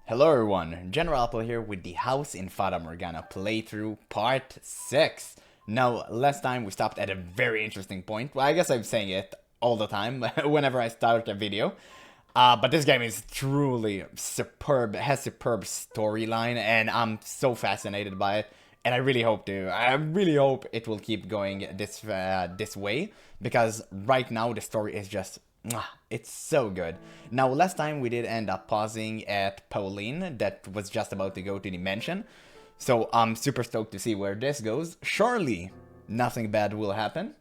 Hello everyone, GeneralApple here with the House in Fata Morgana playthrough part 6. Now, last time we stopped at a very interesting point. Well, I guess I'm saying it all the time whenever I start a video. But this game is truly superb, it has superb storyline, and I'm so fascinated by it. And I really hope it will keep going this way, because right now the story is just it's so good. Now, last time we did end up pausing at Pauline, that was just about to go to the mansion. So I'm super stoked to see where this goes. Surely nothing bad will happen.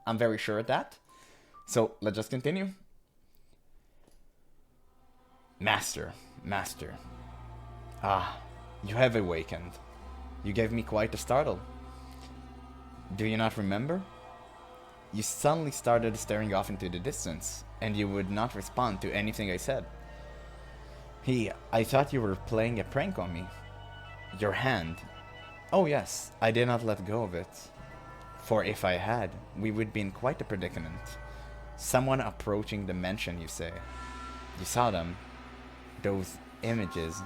I'm very sure of that. So let's just continue. Master, master. Ah, you have awakened. You gave me quite a startle. Do you not remember? You suddenly started staring off into the distance, and you would not respond to anything I said. I thought you were playing a prank on me. Your hand. Oh yes, I did not let go of it. For if I had, we would be in quite a predicament. Someone approaching the mansion, you say. You saw them. Those images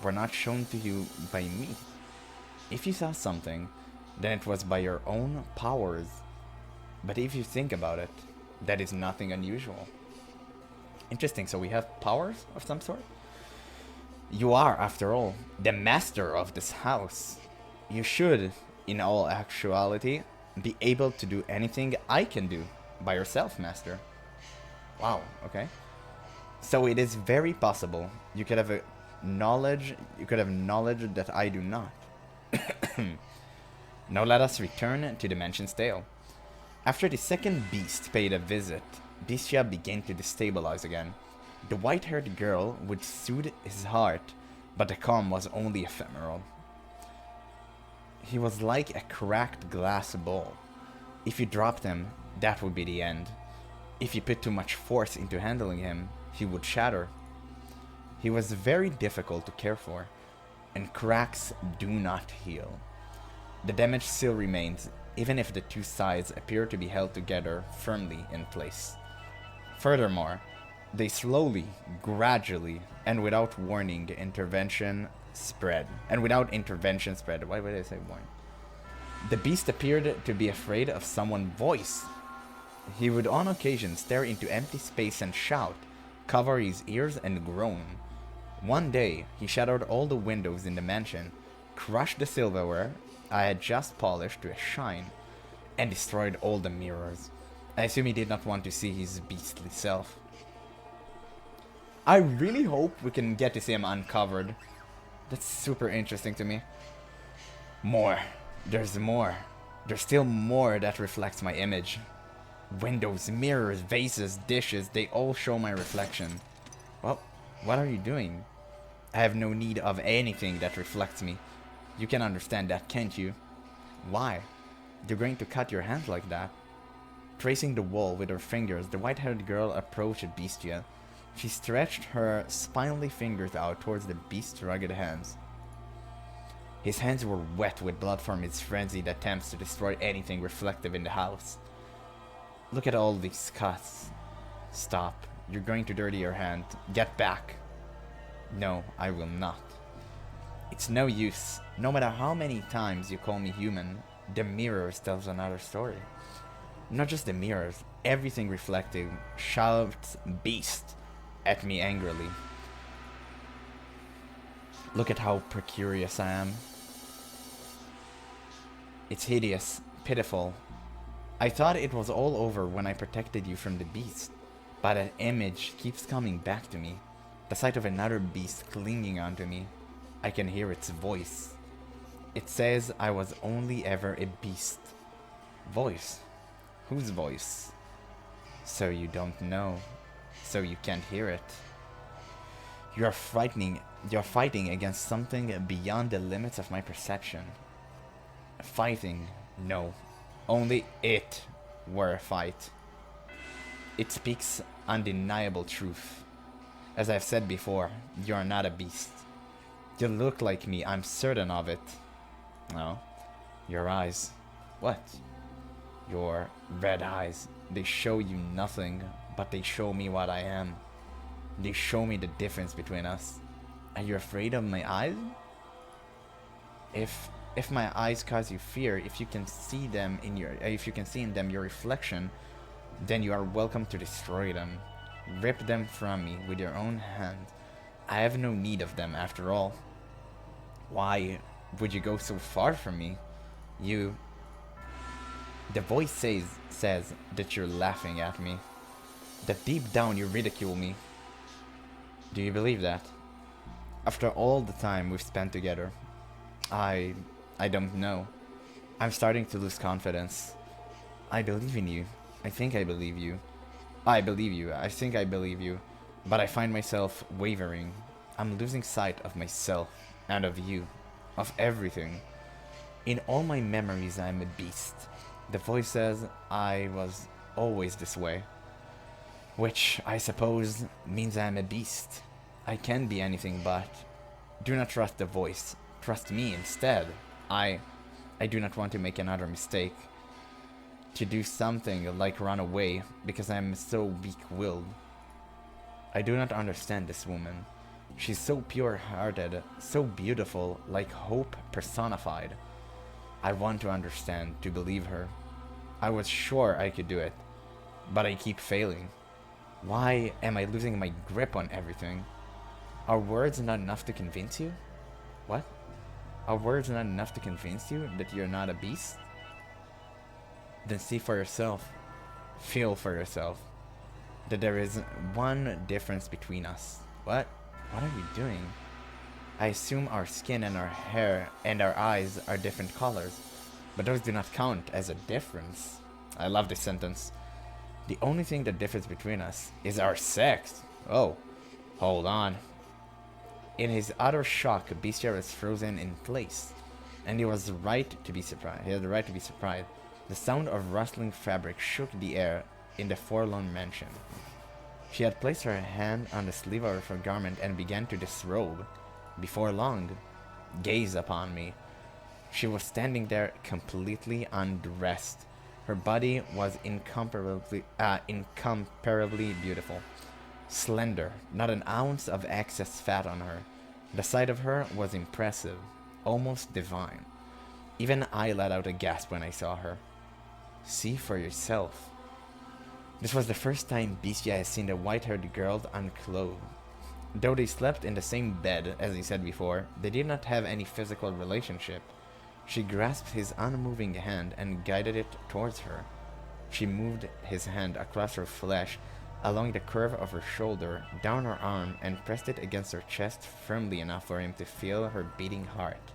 were not shown to you by me. If you saw something, then it was by your own powers. But if you think about it, that is nothing unusual. Interesting, so we have powers of some sort? You are, after all, the master of this house. You should, in all actuality, be able to do anything I can do by yourself, master. Wow, okay. So it is very possible you could have knowledge that I do not. Now let us return to the mansion's tale. After the second beast paid a visit, Bestia began to destabilize again. The white-haired girl would soothe his heart, but the calm was only ephemeral. He was like a cracked glass bowl. If you dropped him, that would be the end. If you put too much force into handling him, he would shatter. He was very difficult to care for, and cracks do not heal. The damage still remains, even if the two sides appear to be held together firmly in place. Furthermore, they slowly, gradually, and without intervention spread. Why would I say warning? The beast appeared to be afraid of someone's voice. He would on occasion stare into empty space and shout, cover his ears and groan. One day, he shattered all the windows in the mansion, crushed the silverware I had just polished to a shine, and destroyed all the mirrors. I assume he did not want to see his beastly self. I really hope we can get to see him uncovered. That's super interesting to me. More. There's more. There's still more that reflects my image. Windows, mirrors, vases, dishes, they all show my reflection. Well, what are you doing? I have no need of anything that reflects me. You can understand that, can't you? Why? You're going to cut your hand like that? Tracing the wall with her fingers, the white-haired girl approached Bestia. She stretched her spindly fingers out towards the beast's rugged hands. His hands were wet with blood from his frenzied attempts to destroy anything reflective in the house. Look at all these cuts. Stop. You're going to dirty your hand. Get back. No, I will not. It's no use. No matter how many times you call me human, the mirrors tells another story. Not just the mirrors, everything reflecting shouts beast at me angrily. Look at how precarious I am. It's hideous, pitiful. I thought it was all over when I protected you from the beast, but that image keeps coming back to me. The sight of another beast clinging onto me. I can hear its voice. It says I was only ever a beast. Voice? Whose voice? So you don't know. So you can't hear it. You're fighting against something beyond the limits of my perception. Fighting? No. Only it were a fight. It speaks undeniable truth. As I've said before, you are not a beast. You look like me, I'm certain of it. No. Your eyes. What? Your red eyes. They show you nothing, but they show me what I am. They show me the difference between us. Are you afraid of my eyes? If my eyes cause you fear, if you can see them in your, if you can see in them your reflection, then you are welcome to destroy them. Rip them from me with your own hand. I have no need of them after all. Why would you go so far from me? You... The voice says that you're laughing at me. That deep down you ridicule me. Do you believe that? After all the time we've spent together, I don't know. I'm starting to lose confidence. I believe in you. I think I believe you. I believe you. I think I believe you. But I find myself wavering. I'm losing sight of myself and of you. Of everything. In all my memories I'm a beast. The voice says I was always this way. Which, I suppose, means I'm a beast. I can be anything but. Do not trust the voice. Trust me instead. I do not want to make another mistake. To do something like run away, because I am so weak-willed. I do not understand this woman. She's so pure-hearted, so beautiful, like hope personified. I want to understand, to believe her. I was sure I could do it, but I keep failing. Why am I losing my grip on everything? Are words not enough to convince you? What? Are words not enough to convince you that you're not a beast? Then see for yourself. Feel for yourself. That there is one difference between us. What? What are you doing? I assume our skin and our hair and our eyes are different colors, but those do not count as a difference. I love this sentence. The only thing that differs between us is our sex. Oh, hold on. In his utter shock, Beastia was frozen in place, and he was right to be surprised. He had the right to be surprised. The sound of rustling fabric shook the air in the forlorn mansion. She had placed her hand on the sleeve of her garment and began to disrobe. Before long, gaze upon me. She was standing there completely undressed. Her body was incomparably beautiful. Slender, not an ounce of excess fat on her. The sight of her was impressive, almost divine. Even I let out a gasp when I saw her. See for yourself. This was the first time Beastia had seen the white-haired girl unclothed. Though they slept in the same bed, as he said before, they did not have any physical relationship. She grasped his unmoving hand and guided it towards her. She moved his hand across her flesh, along the curve of her shoulder, down her arm, and pressed it against her chest firmly enough for him to feel her beating heart.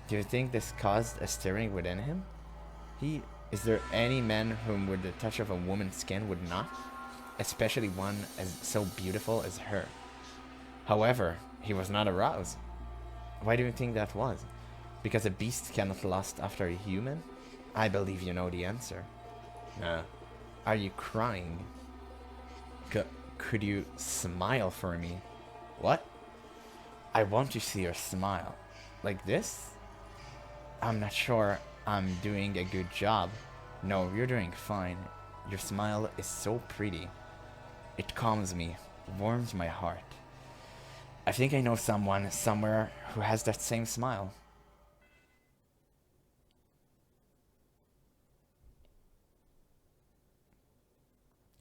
Do you think this caused a stirring within him? Is there any man whom with the touch of a woman's skin would not? Especially one as so beautiful as her. However, he was not aroused. Why do you think that was? Because a beast cannot lust after a human? I believe you know the answer. Are you crying? Could you smile for me? What? I want to see your smile. Like this? I'm not sure I'm doing a good job. No, you're doing fine. Your smile is so pretty. It calms me, warms my heart. I think I know someone somewhere who has that same smile.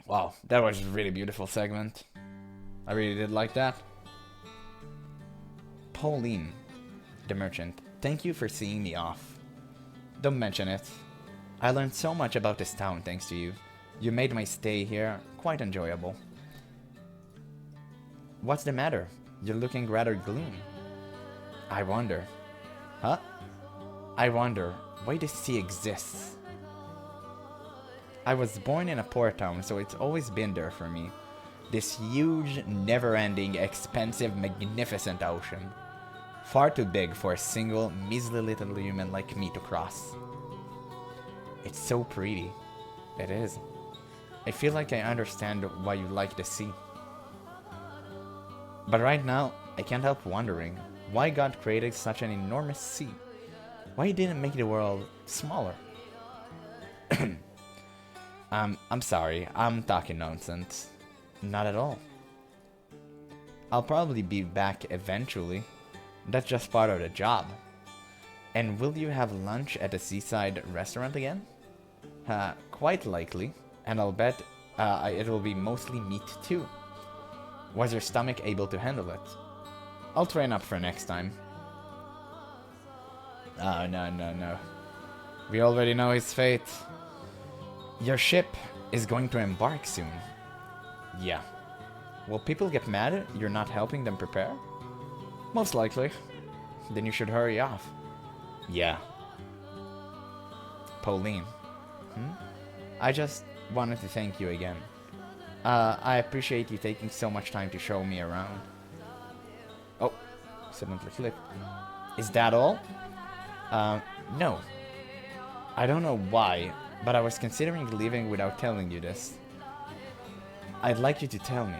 Wow, that was a really beautiful segment. I really did like that. Pauline, the merchant, thank you for seeing me off. Don't mention it. I learned so much about this town thanks to you. You made my stay here quite enjoyable. What's the matter? You're looking rather gloomy. I wonder. Huh? I wonder why this sea exists. I was born in a port town, so it's always been there for me. This huge, never-ending, expensive, magnificent ocean. Far too big for a single, measly little human like me to cross. It's so pretty. It is. I feel like I understand why you like the sea. But right now, I can't help wondering why God created such an enormous sea. Why he didn't make the world smaller? I'm sorry, I'm talking nonsense. Not at all. I'll probably be back eventually. That's just part of the job. And will you have lunch at a seaside restaurant again? Quite likely. And I'll bet it'll be mostly meat too. Was your stomach able to handle it? I'll train up for next time. Oh, no. We already know his fate. Your ship is going to embark soon. Yeah. Will people get mad you're not helping them prepare? Most likely. Then you should hurry off. Yeah. Pauline. I just wanted to thank you again. I appreciate you taking so much time to show me around. Oh, accidentally clicked. Is that all? No. I don't know why, but I was considering leaving without telling you this. I'd like you to tell me.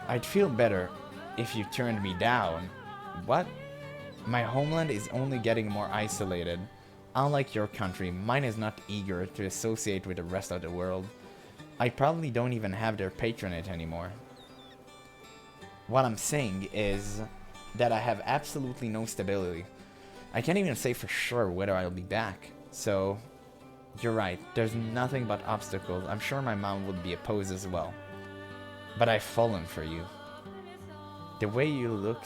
I'd feel better if you turned me down. What? My homeland is only getting more isolated. Unlike your country, mine is not eager to associate with the rest of the world. I probably don't even have their patronage anymore. What I'm saying is that I have absolutely no stability. I can't even say for sure whether I'll be back. So, you're right, there's nothing but obstacles. I'm sure my mom would be opposed as well. But I've fallen for you. The way you look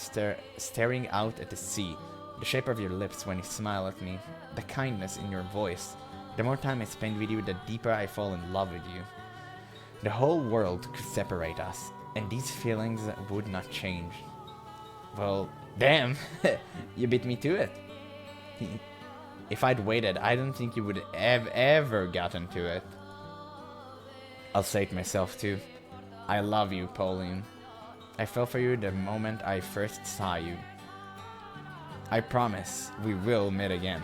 staring out at the sea, the shape of your lips when you smile at me, the kindness in your voice. The more time I spend with you, the deeper I fall in love with you. The whole world could separate us, and these feelings would not change. Well, damn, you beat me to it. If I'd waited, I don't think you would have ever gotten to it. I'll say it myself too. I love you, Pauline. I fell for you the moment I first saw you. I promise we will meet again.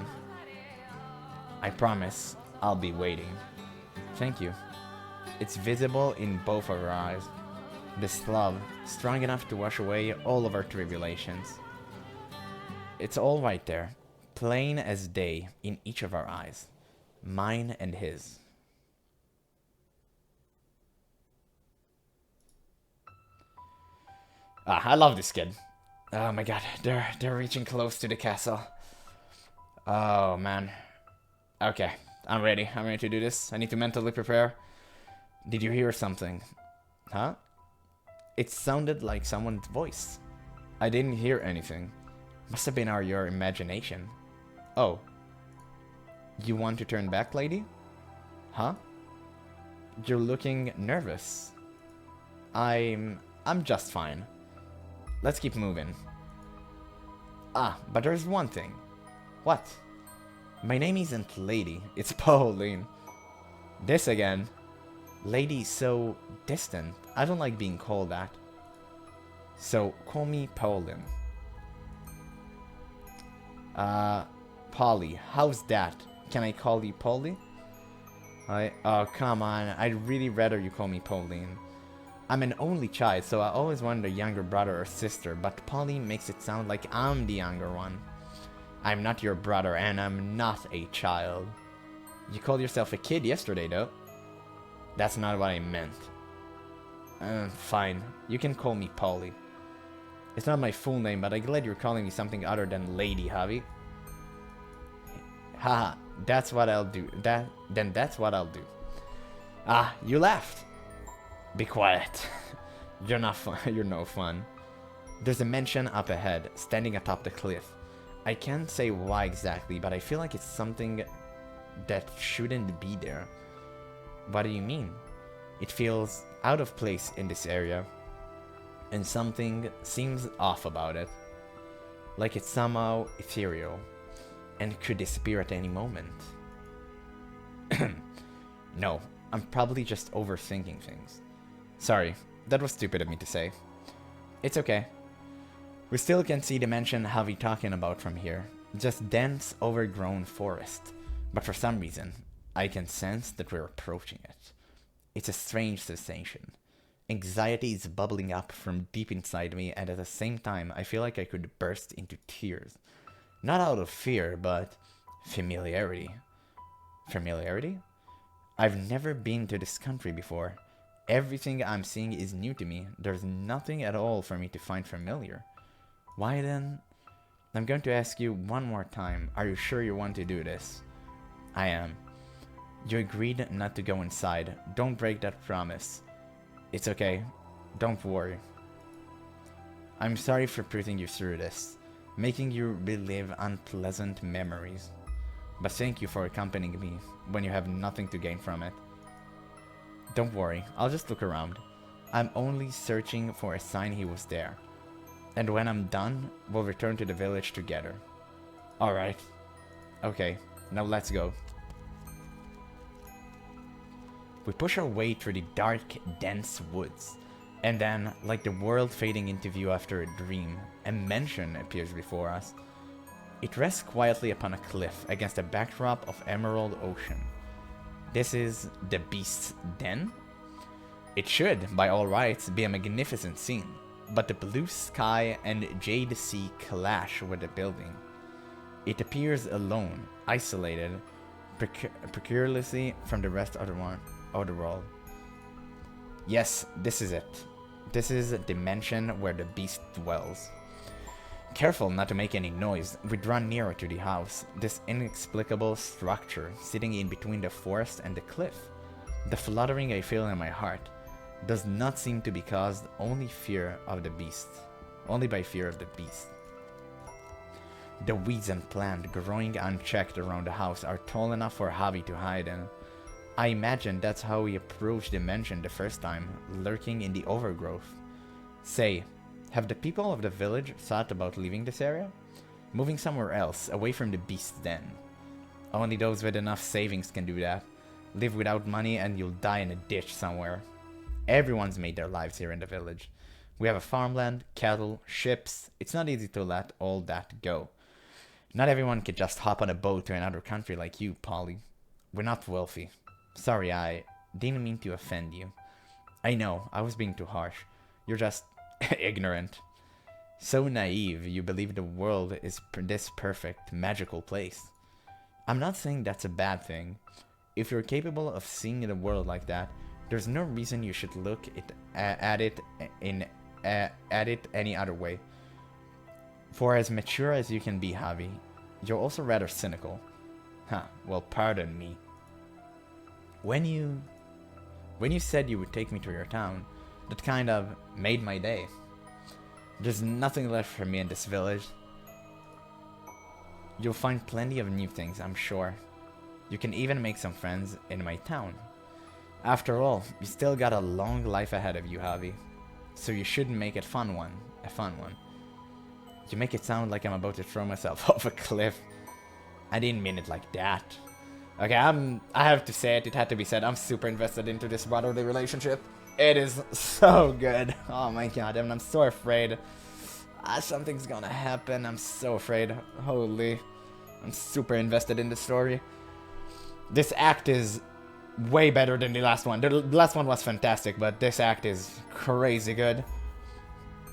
I promise I'll be waiting. Thank you. It's visible in both of our eyes. This love, strong enough to wash away all of our tribulations. It's all right there, plain as day in each of our eyes. Mine and his. I love this kid. Oh my god, they're reaching close to the castle. Oh man. Okay, I'm ready. I'm ready to do this. I need to mentally prepare. Did you hear something? Huh? It sounded like someone's voice. I didn't hear anything. Must have been your imagination. Oh. You want to turn back, lady? Huh? You're looking nervous. I'm just fine. Let's keep moving. But there's one thing. What? My name isn't Lady, it's Pauline. This again. Lady so distant. I don't like being called that. So call me Pauline. Polly, how's that? Can I call you Polly? Oh, come on. I'd really rather you call me Pauline. I'm an only child, so I always wanted a younger brother or sister, but Polly makes it sound like I'm the younger one. I'm not your brother, and I'm not a child. You called yourself a kid yesterday, though. That's not what I meant. Fine. You can call me Polly. It's not my full name, but I'm glad you're calling me something other than Lady, Javi. Haha, that's what I'll do. Then that's what I'll do. You laughed. Be quiet. You're not fun. You're no fun. There's a mansion up ahead, standing atop the cliff. I can't say why exactly, but I feel like it's something that shouldn't be there. What do you mean? It feels out of place in this area, and something seems off about it. Like it's somehow ethereal, and could disappear at any moment. No, I'm probably just overthinking things. Sorry, that was stupid of me to say. It's okay. We still can see the mansion Javi talking about from here. Just dense, overgrown forest. But for some reason, I can sense that we're approaching it. It's a strange sensation. Anxiety is bubbling up from deep inside me, and at the same time, I feel like I could burst into tears. Not out of fear, but familiarity. Familiarity? I've never been to this country before. Everything I'm seeing is new to me. There's nothing at all for me to find familiar. Why then? I'm going to ask you one more time. Are you sure you want to do this? I am. You agreed not to go inside. Don't break that promise. It's okay. Don't worry. I'm sorry for putting you through this, making you relive unpleasant memories. But thank you for accompanying me when you have nothing to gain from it. Don't worry, I'll just look around. I'm only searching for a sign he was there. And when I'm done, we'll return to the village together. Alright. Okay, now let's go. We push our way through the dark, dense woods. And then, like the world fading into view after a dream, a mansion appears before us. It rests quietly upon a cliff against a backdrop of emerald ocean. This is the Beast's Den? It should, by all rights, be a magnificent scene, but the blue sky and jade sea clash with the building. It appears alone, isolated, precariously from the rest of the world. Yes, this is it. This is the mansion where the Beast dwells. Careful not to make any noise, we draw nearer to the house, this inexplicable structure sitting in between the forest and the cliff. The fluttering I feel in my heart does not seem to be caused only by fear of the beast. The weeds and plant growing unchecked around the house are tall enough for Javi to hide in. I imagine that's how he approached the mansion the first time, lurking in the overgrowth. Say, have the people of the village thought about leaving this area? Moving somewhere else, away from the Beast's Den. Only those with enough savings can do that. Live without money and you'll die in a ditch somewhere. Everyone's made their lives here in the village. We have a farmland, cattle, ships. It's not easy to let all that go. Not everyone can just hop on a boat to another country like you, Polly. We're not wealthy. Sorry, I didn't mean to offend you. I know, I was being too harsh. You're just ignorant. So naive you believe the world is this perfect, magical place. I'm not saying that's a bad thing. If you're capable of seeing the world like that, there's no reason you should look at it any other way. For as mature as you can be, Javi, you're also rather cynical. Huh, well, pardon me. When you said you would take me to your town, that kind of made my day. There's nothing left for me in this village. You'll find plenty of new things, I'm sure. You can even make some friends in my town. After all, you still got a long life ahead of you, Javi. So you should make it a fun one. You make it sound like I'm about to throw myself off a cliff. I didn't mean it like that. Okay, I have to say it, it had to be said. I'm super invested into this brotherly relationship. It is so good. Oh my god, and I'm so afraid. Something's gonna happen. I'm so afraid. Holy. I'm super invested in the story. This act is way better than the last one. The last one was fantastic, but this act is crazy good.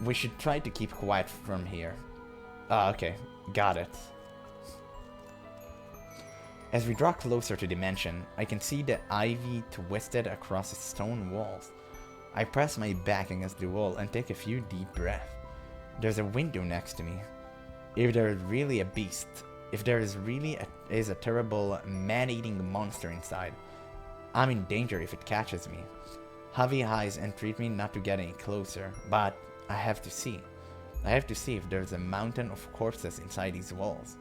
We should try to keep quiet from here. Okay. Got it. As we draw closer to the mansion, I can see the ivy twisted across the stone walls. I press my back against the wall and take a few deep breaths. There's a window next to me. If there is really a beast, if there is really a terrible man-eating monster inside, I'm in danger if it catches me. Javi eyes entreat me not to get any closer, but I have to see. I have to see if there's a mountain of corpses inside these walls.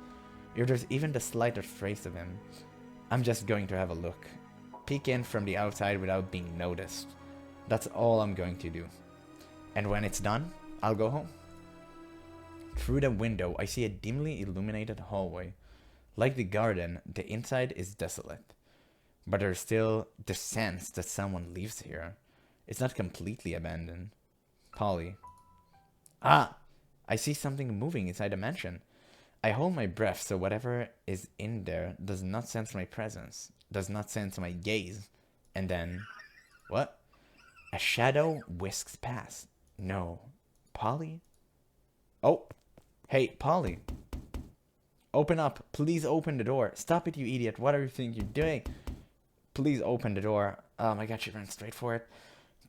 If there's even the slightest trace of him. I'm just going to have a look. Peek in from the outside without being noticed. That's all I'm going to do. And when it's done, I'll go home. Through the window, I see a dimly illuminated hallway. Like the garden, the inside is desolate. But there's still the sense that someone lives here. It's not completely abandoned. Polly. Ah! I see something moving inside the mansion. I hold my breath so whatever is in there does not sense my presence, does not sense my gaze. And then... What? A shadow whisks past. No. Polly? Oh. Hey, Polly. Open up. Please open the door. Stop it, you idiot. What do you think you're doing? Please open the door. Oh my god, she ran straight for it.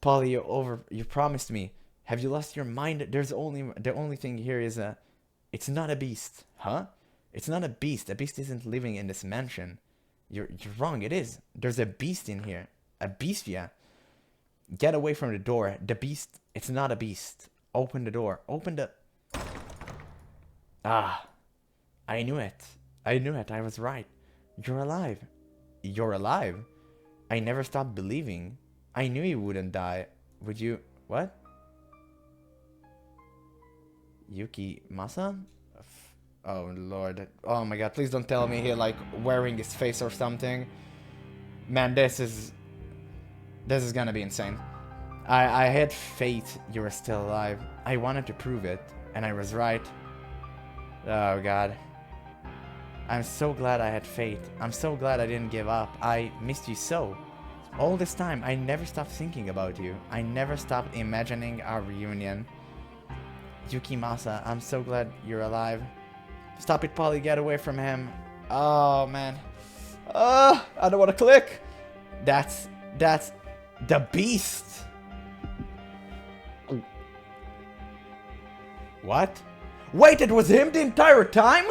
Polly, you promised me. Have you lost your mind? The only thing here is it's not a beast, huh? It's not a beast. A beast isn't living in this mansion. You're wrong. It is. There's a beast in here. A beast, yeah. Get away from the door. The beast. It's not a beast. Open the door. Open the. Ah, I knew it. I knew it. I was right. You're alive. You're alive. I never stopped believing. I knew you wouldn't die. Would you? What? Yuki Masa? Oh lord. Oh my god, please don't tell me he like wearing his face or something. Man, this is gonna be insane. I had faith you were still alive. I wanted to prove it, and I was right. Oh god. I'm so glad I had faith. I'm so glad I didn't give up. I missed you so. All this time, I never stopped thinking about you. I never stopped imagining our reunion. Yukimasa, I'm so glad you're alive. Stop it, Polly. Get away from him. Oh, man. I don't want to click. That's the beast. What? Wait, it was him the entire time?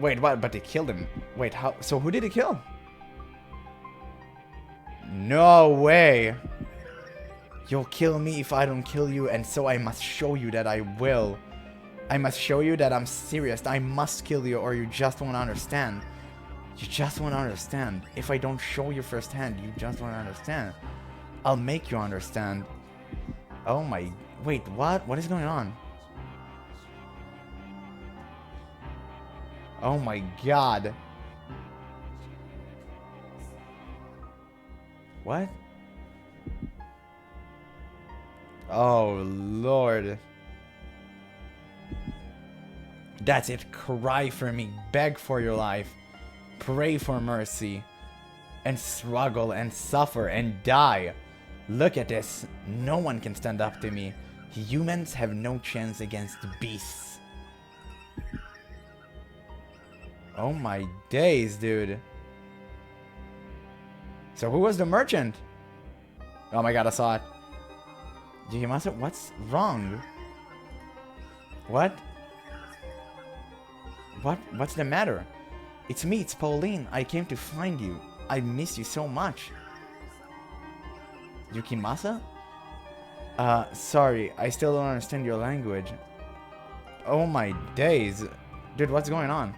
Wait, what? But they killed him. Wait, how? So who did he kill? No way. You'll kill me if I don't kill you, and so I must show you that I will. I must show you that I'm serious. I must kill you, or you just won't understand. You just won't understand. If I don't show you firsthand, you just won't understand. I'll make you understand. Oh my... Wait, what? What is going on? Oh my god. What? Oh lord. That's it. Cry for me. Beg for your life. Pray for mercy. And struggle and suffer and die. Look at this. No one can stand up to me. Humans have no chance against beasts. Oh my days, dude. So who was the merchant? Oh my god, I saw it. Yukimasa, what's wrong? What? What's the matter? It's me, it's Pauline. I came to find you. I miss you so much. Yukimasa? Sorry, I still don't understand your language. Oh my days. Dude, what's going on?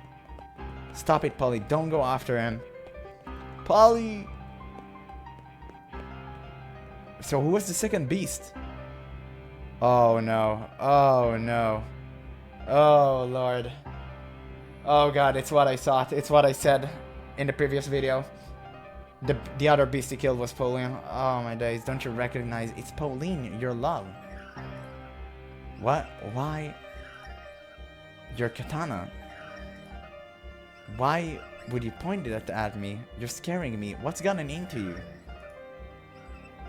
Stop it, Polly. Don't go after him. Polly! So who was the second beast? Oh no. Oh no. Oh lord. Oh god, it's what I thought. It's what I said in the previous video. The other beast he killed was Pauline. Oh my days, don't you recognize? It's Pauline, your love. What? Why? Your katana. Why would you point it at me? You're scaring me. What's gotten into you?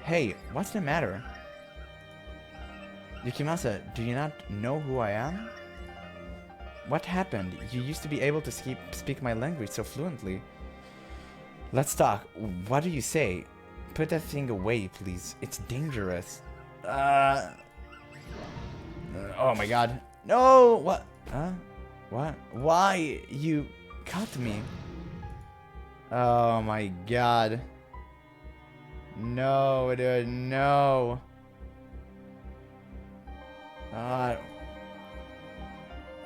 Hey, what's the matter? Yukimasa, do you not know who I am? What happened? You used to be able to speak my language so fluently. Let's talk. What do you say? Put that thing away, please. It's dangerous. Oh my god. No! What? Huh? What? Why? You cut me. Oh my god. No, dude, no.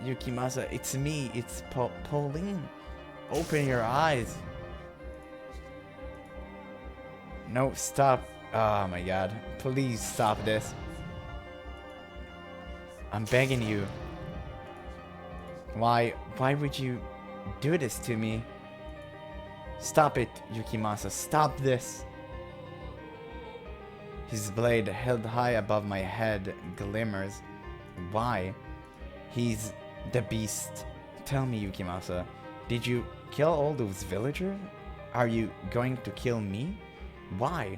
Yukimasa, it's me. It's Pauline. Open your eyes. No, stop. Oh my god. Please stop this. I'm begging you. Why would you do this to me? Stop it, Yukimasa. Stop this. His blade held high above my head glimmers. Why? He's the beast. Tell me, Yukimasa, did you kill all those villagers? Are you going to kill me? Why?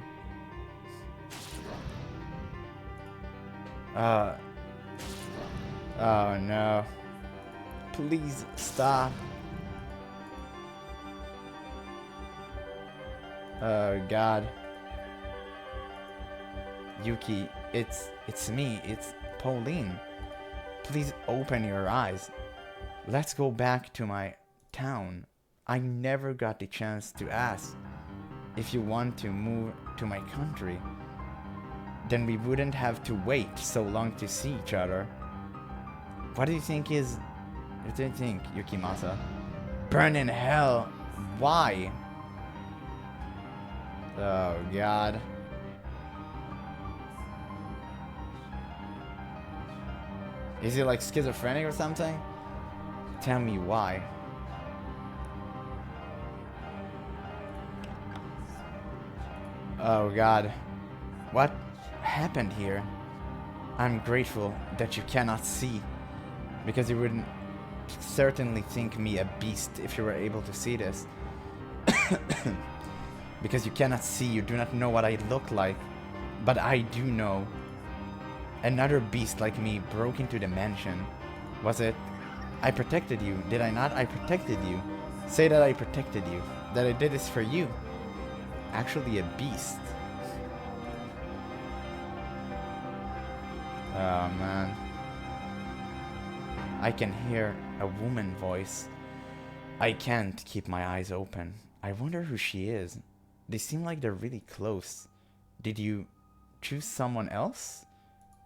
Oh no. Please stop. Oh god. Yuki, it's me, it's Pauline. Please open your eyes. Let's go back to my town. I never got the chance to ask if you want to move to my country. Then we wouldn't have to wait so long to see each other. What do you think, Yukimasa? Burn in hell. Why? Oh, God. Is he like schizophrenic or something? Tell me why. Oh, God. What happened here? I'm grateful that you cannot see, because you wouldn't certainly think me a beast if you were able to see this. Because you cannot see, you do not know what I look like. But I do know. Another beast like me broke into the mansion. Was it? I protected you, did I not? I protected you. Say that I protected you. That I did this for you. Actually a beast. Oh man. I can hear a woman voice. I can't keep my eyes open. I wonder who she is. They seem like they're really close. Did you choose someone else?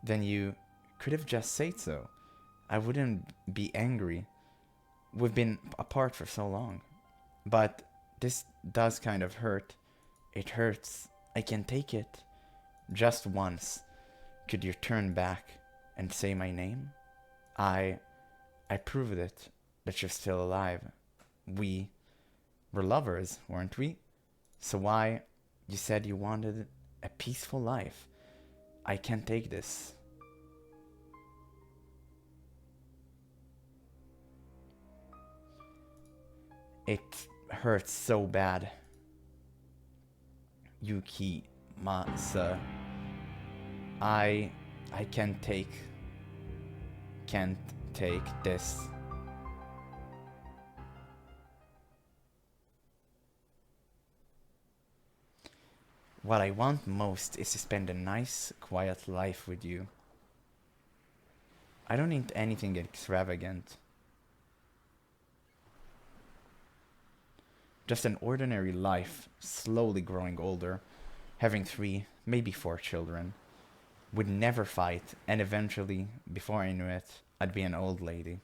Then you could have just said so. I wouldn't be angry. We've been apart for so long. But this does kind of hurt. It hurts. I can take it. Just once. Could you turn back and say my name? I proved it, that you're still alive. We were lovers, weren't we? So why? You said you wanted a peaceful life. I can't take this. It hurts so bad. Yukimasa. I can't take this. What I want most is to spend a nice, quiet life with you. I don't need anything extravagant. Just an ordinary life, slowly growing older, having 3, maybe 4 children. Would never fight, and eventually, before I knew it, I'd be an old lady.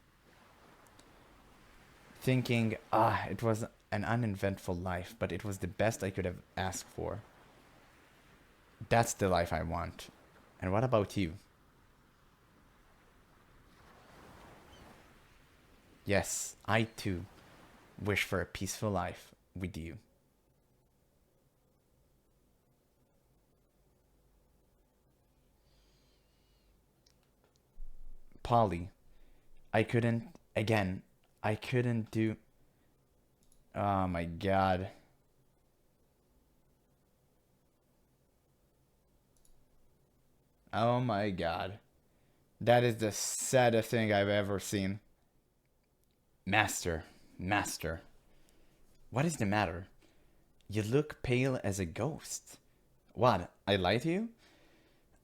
Thinking, it was an uneventful life, but it was the best I could have asked for. That's the life I want. And what about you? Yes, I too wish for a peaceful life with you. Polly, I couldn't do. Oh my god. Oh my god. That is the saddest thing I've ever seen. Master, master. What is the matter? You look pale as a ghost. What, I lied to you?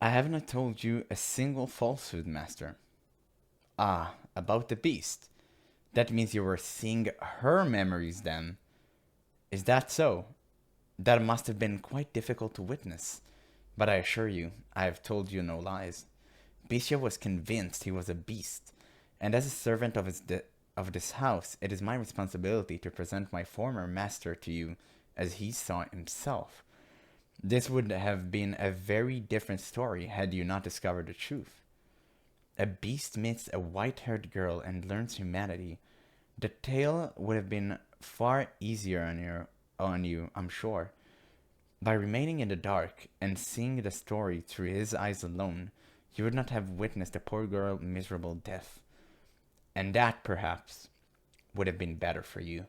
I have not told you a single falsehood, master. Ah, about the beast. That means you were seeing her memories then. Is that so? That must have been quite difficult to witness. But I assure you, I have told you no lies. Bisha was convinced he was a beast, and as a servant of this house, it is my responsibility to present my former master to you as he saw himself. This would have been a very different story had you not discovered the truth. A beast meets a white-haired girl and learns humanity. The tale would have been far easier on you, I'm sure. By remaining in the dark and seeing the story through his eyes alone, you would not have witnessed the poor girl's miserable death. And that, perhaps, would have been better for you.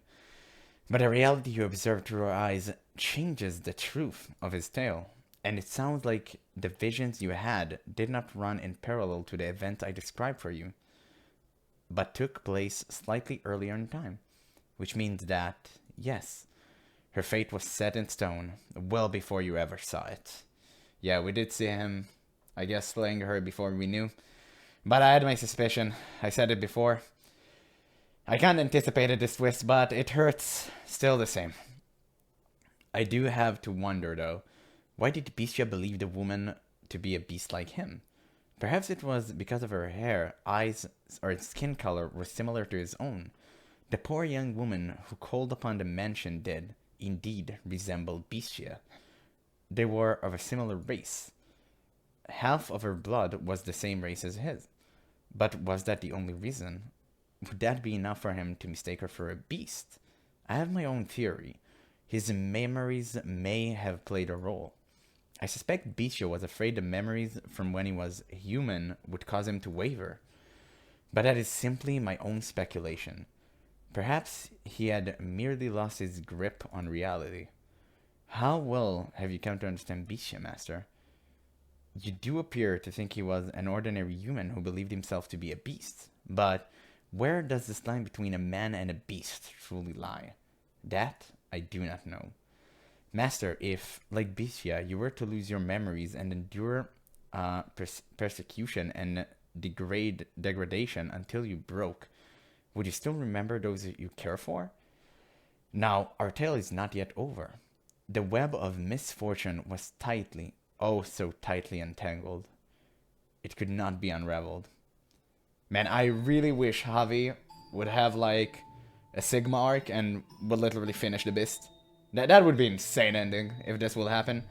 But the reality you observe through her eyes changes the truth of his tale, and it sounds like the visions you had did not run in parallel to the event I described for you, but took place slightly earlier in time, which means that, yes, her fate was set in stone well before you ever saw it. Yeah, we did see him, I guess, slaying her before we knew. But I had my suspicion. I said it before. I can't anticipate this twist, but it hurts still the same. I do have to wonder, though, why did Bestia believe the woman to be a beast like him? Perhaps it was because of her hair, eyes, or skin color were similar to his own. The poor young woman who called upon the mansion did, indeed, resemble Bestia. They were of a similar race. Half of her blood was the same race as his. But was that the only reason? Would that be enough for him to mistake her for a beast? I have my own theory. His memories may have played a role. I suspect Bisho was afraid the memories from when he was human would cause him to waver. But that is simply my own speculation. Perhaps he had merely lost his grip on reality. How well have you come to understand Bisha, Master? You do appear to think he was an ordinary human who believed himself to be a beast. But where does this line between a man and a beast truly lie? That I do not know. Master, if, like Bisha, you were to lose your memories and endure persecution and degradation until you broke, would you still remember those that you care for? Now, our tale is not yet over. The web of misfortune was tightly, oh so tightly entangled. It could not be unraveled. Man, I really wish Javi would have like a Sigma arc and would literally finish the beast. That would be an insane ending if this will happen.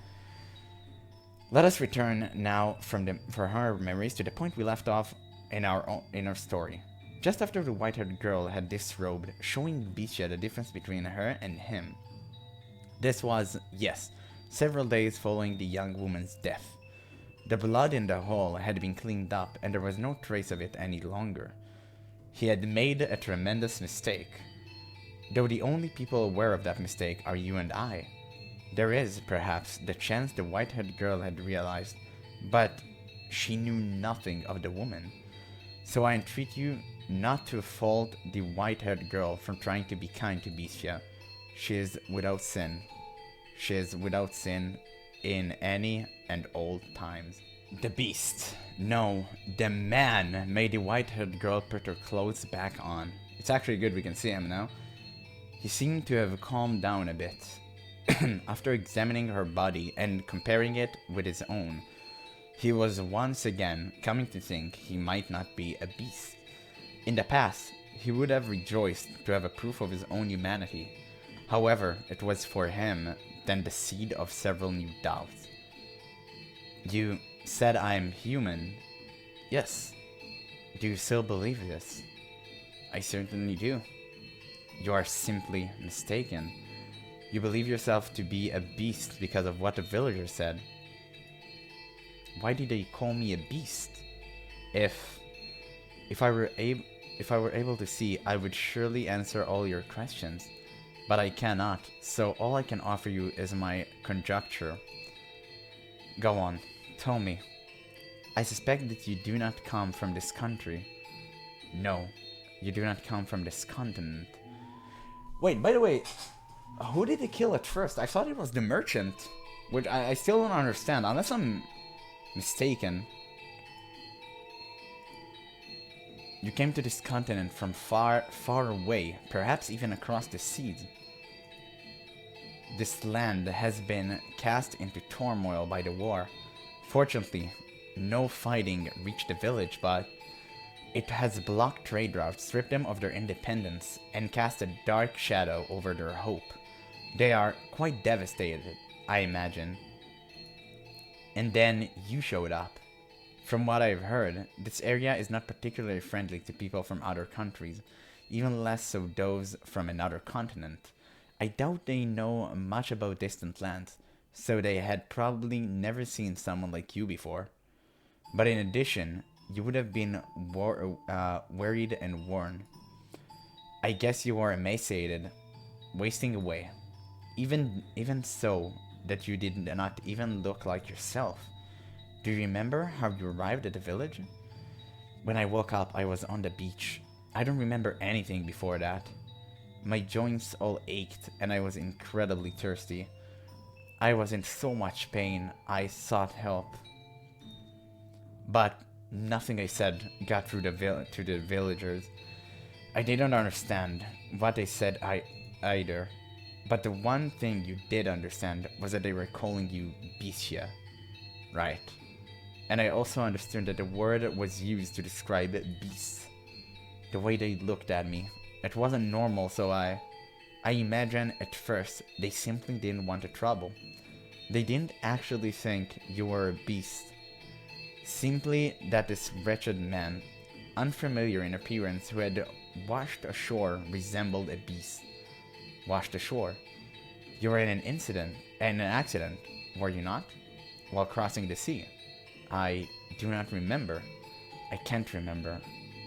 Let us return now for her memories to the point we left off in our story. Just after the white-haired girl had disrobed, showing Bisha the difference between her and him. This was, yes, several days following the young woman's death. The blood in the hall had been cleaned up and there was no trace of it any longer. He had made a tremendous mistake. Though the only people aware of that mistake are you and I. There is, perhaps, the chance the white-haired girl had realized, but she knew nothing of the woman. So I entreat you not to fault the white-haired girl from trying to be kind to Bisha. She is without sin. She is without sin in any and all times. The beast. No, the man made the white-haired girl put her clothes back on. It's actually good we can see him now. He seemed to have calmed down a bit. After examining her body and comparing it with his own, he was once again coming to think he might not be a beast. In the past, he would have rejoiced to have a proof of his own humanity. However, it was for him then the seed of several new doubts. You said I am human. Yes. Do you still believe this? I certainly do. You are simply mistaken. You believe yourself to be a beast because of what the villagers said. Why did they call me a beast? If I were able to see, I would surely answer all your questions. But I cannot, so all I can offer you is my conjecture. Go on, tell me. I suspect that you do not come from this country. No, you do not come from this continent. Wait, by the way, who did they kill at first? I thought it was the merchant, which I still don't understand, unless I'm mistaken. You came to this continent from far, far away, perhaps even across the seas. This land has been cast into turmoil by the war. Fortunately, no fighting reached the village, but it has blocked trade routes, stripped them of their independence, and cast a dark shadow over their hope. They are quite devastated, I imagine. And then you showed up. From what I've heard, this area is not particularly friendly to people from other countries, even less so those from another continent. I doubt they know much about distant lands, so they had probably never seen someone like you before. But in addition, you would have been worried and worn. I guess you are emaciated, wasting away. Even so, that you did not even look like yourself. Do you remember how you arrived at the village? When I woke up, I was on the beach. I don't remember anything before that. My joints all ached, and I was incredibly thirsty. I was in so much pain, I sought help. But nothing I said got through to the villagers. I didn't understand what they said either. But the one thing you did understand was that they were calling you Bistia, right? And I also understood that the word was used to describe beasts. The way they looked at me, it wasn't normal, so I imagine at first they simply didn't want the trouble. They didn't actually think you were a beast. Simply that this wretched man, unfamiliar in appearance, who had washed ashore, resembled a beast. Washed ashore. You were in an accident, were you not? While crossing the sea. I do not remember. I can't remember.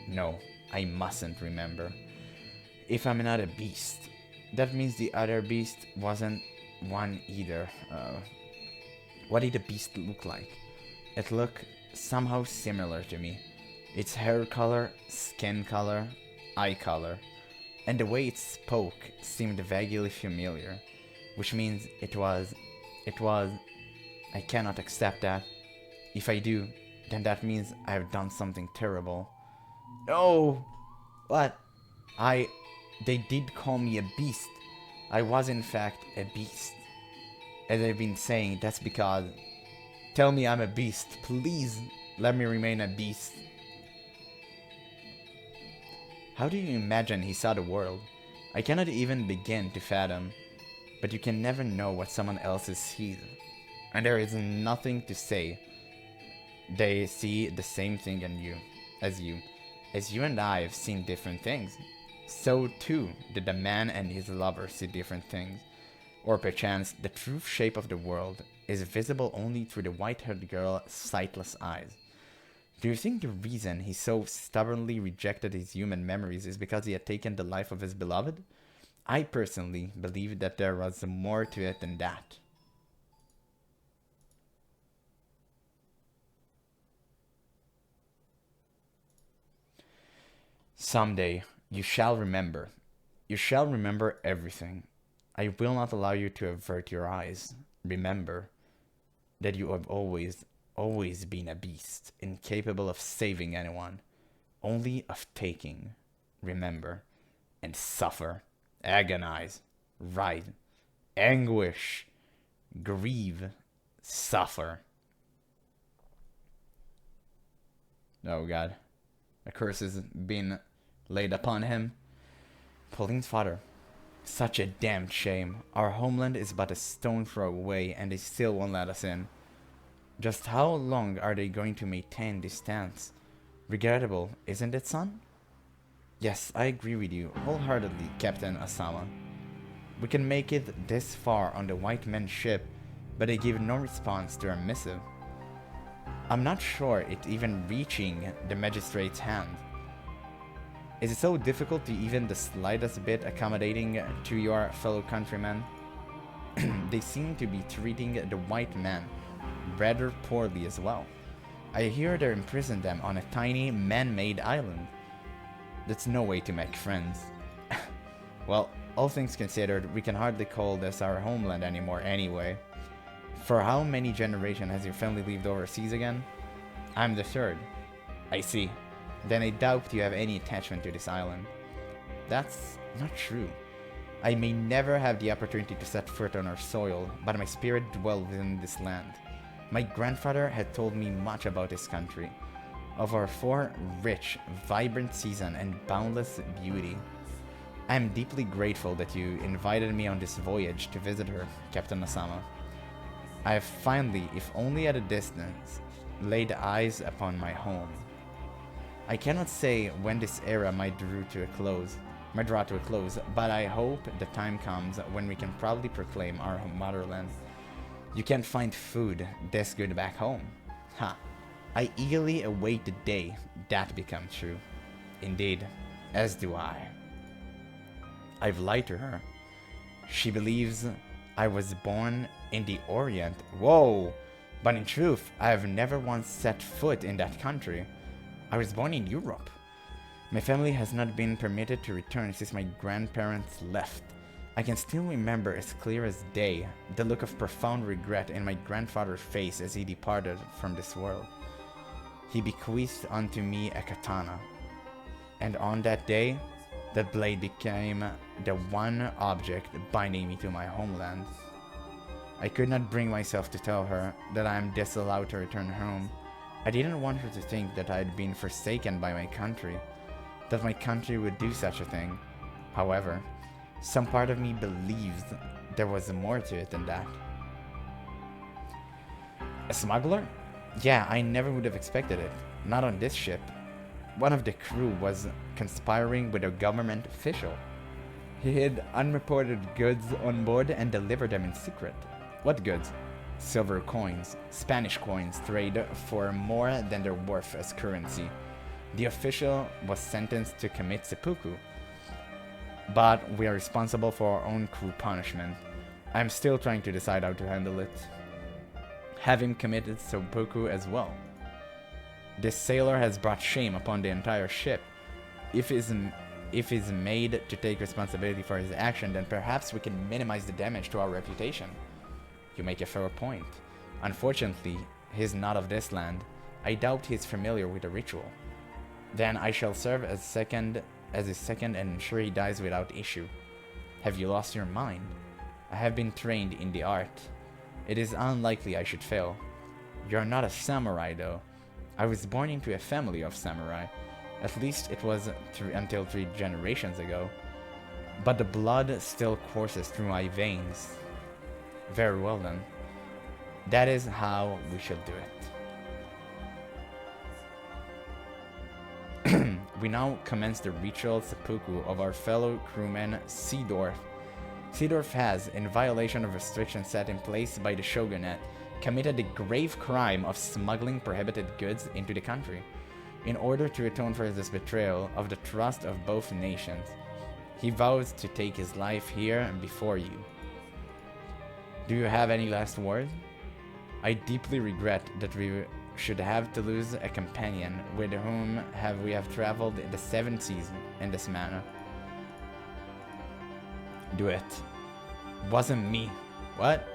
No, I mustn't remember. If I'm not a beast, that means the other beast wasn't one either. What did the beast look like? It looked somehow similar to me. Its hair color, skin color, eye color, and the way it spoke seemed vaguely familiar, which means it was, I cannot accept that. If I do, then that means I have done something terrible. No! What? They did call me a beast. I was in fact a beast. As I've been saying, that's because... Tell me I'm a beast. Please, let me remain a beast. How do you imagine he saw the world? I cannot even begin to fathom. But you can never know what someone else sees. And there is nothing to say. They see the same thing in you, as you. As you and I have seen different things. So too did the man and his lover see different things. Or perchance the true shape of the world is visible only through the white-haired girl's sightless eyes. Do you think the reason he so stubbornly rejected his human memories is because he had taken the life of his beloved? I personally believe that there was more to it than that. Someday, you shall remember. You shall remember everything. I will not allow you to avert your eyes. Remember that you have always been a beast, incapable of saving anyone, only of taking. Remember, and suffer, agonize, writhe, anguish, grieve, suffer. Oh God, a curse has been laid upon him. Pauline's father. Such a damned shame. Our homeland is but a stone throw away, and they still won't let us in. Just how long are they going to maintain this stance? Regrettable, isn't it, son? Yes, I agree with you wholeheartedly, Captain Asama. We can make it this far on the white men's ship, but they give no response to our missive. I'm not sure it's even reaching the magistrate's hand. Is it so difficult to even the slightest bit accommodating to your fellow countrymen? They seem to be treating the white man rather poorly as well. I hear they imprisoned them on a tiny man-made island. That's no way to make friends. Well, all things considered, we can hardly call this our homeland anymore anyway. For how many generations has your family lived overseas again? I'm the third. I see. Then I doubt you have any attachment to this island. That's not true. I may never have the opportunity to set foot on our soil, but my spirit dwells within this land. My grandfather had told me much about this country, of our four rich, vibrant seasons and boundless beauty. I am deeply grateful that you invited me on this voyage to visit her, Captain Asama. I have finally, if only at a distance, laid eyes upon my home. I cannot say when this era might draw to a close, but I hope the time comes when we can proudly proclaim our motherland. You can't find food this good back home. Ha! I eagerly await the day that becomes true. Indeed, as do I. I've lied to her. She believes I was born in the Orient. Whoa! But in truth, I have never once set foot in that country. I was born in Europe. My family has not been permitted to return since my grandparents left. I can still remember as clear as day the look of profound regret in my grandfather's face as he departed from this world. He bequeathed unto me a katana, and on that day, that blade became the one object binding me to my homeland. I could not bring myself to tell her that I am disallowed to return home. I didn't want her to think that I had been forsaken by my country, that my country would do such a thing. However, some part of me believed there was more to it than that. A smuggler? Yeah, I never would have expected it. Not on this ship. One of the crew was conspiring with a government official. He hid unreported goods on board and delivered them in secret. What goods? Silver coins, Spanish coins trade for more than their worth as currency. The official was sentenced to commit seppuku, but we are responsible for our own crew punishment. I'm still trying to decide how to handle it. Have him committed seppuku as well. This sailor has brought shame upon the entire ship. If he's made to take responsibility for his action, then perhaps we can minimize the damage to our reputation. You make a fair point. Unfortunately, he's not of this land. I doubt he's familiar with the ritual. Then I shall serve as his second and ensure he dies without issue. Have you lost your mind? I have been trained in the art. It is unlikely I should fail. You're not a samurai, though. I was born into a family of samurai. At least it was until 3 generations ago. But the blood still courses through my veins. Very well then. That is how we shall do it. We now commence the ritual seppuku of our fellow crewman Seedorf. Seedorf has, in violation of restrictions set in place by the shogunate, committed the grave crime of smuggling prohibited goods into the country, in order to atone for this betrayal of the trust of both nations. He vows to take his life here and before you. Do you have any last words? I deeply regret that we should have to lose a companion with whom we have traveled in the 7th season in this manner. Do it. Wasn't me. What?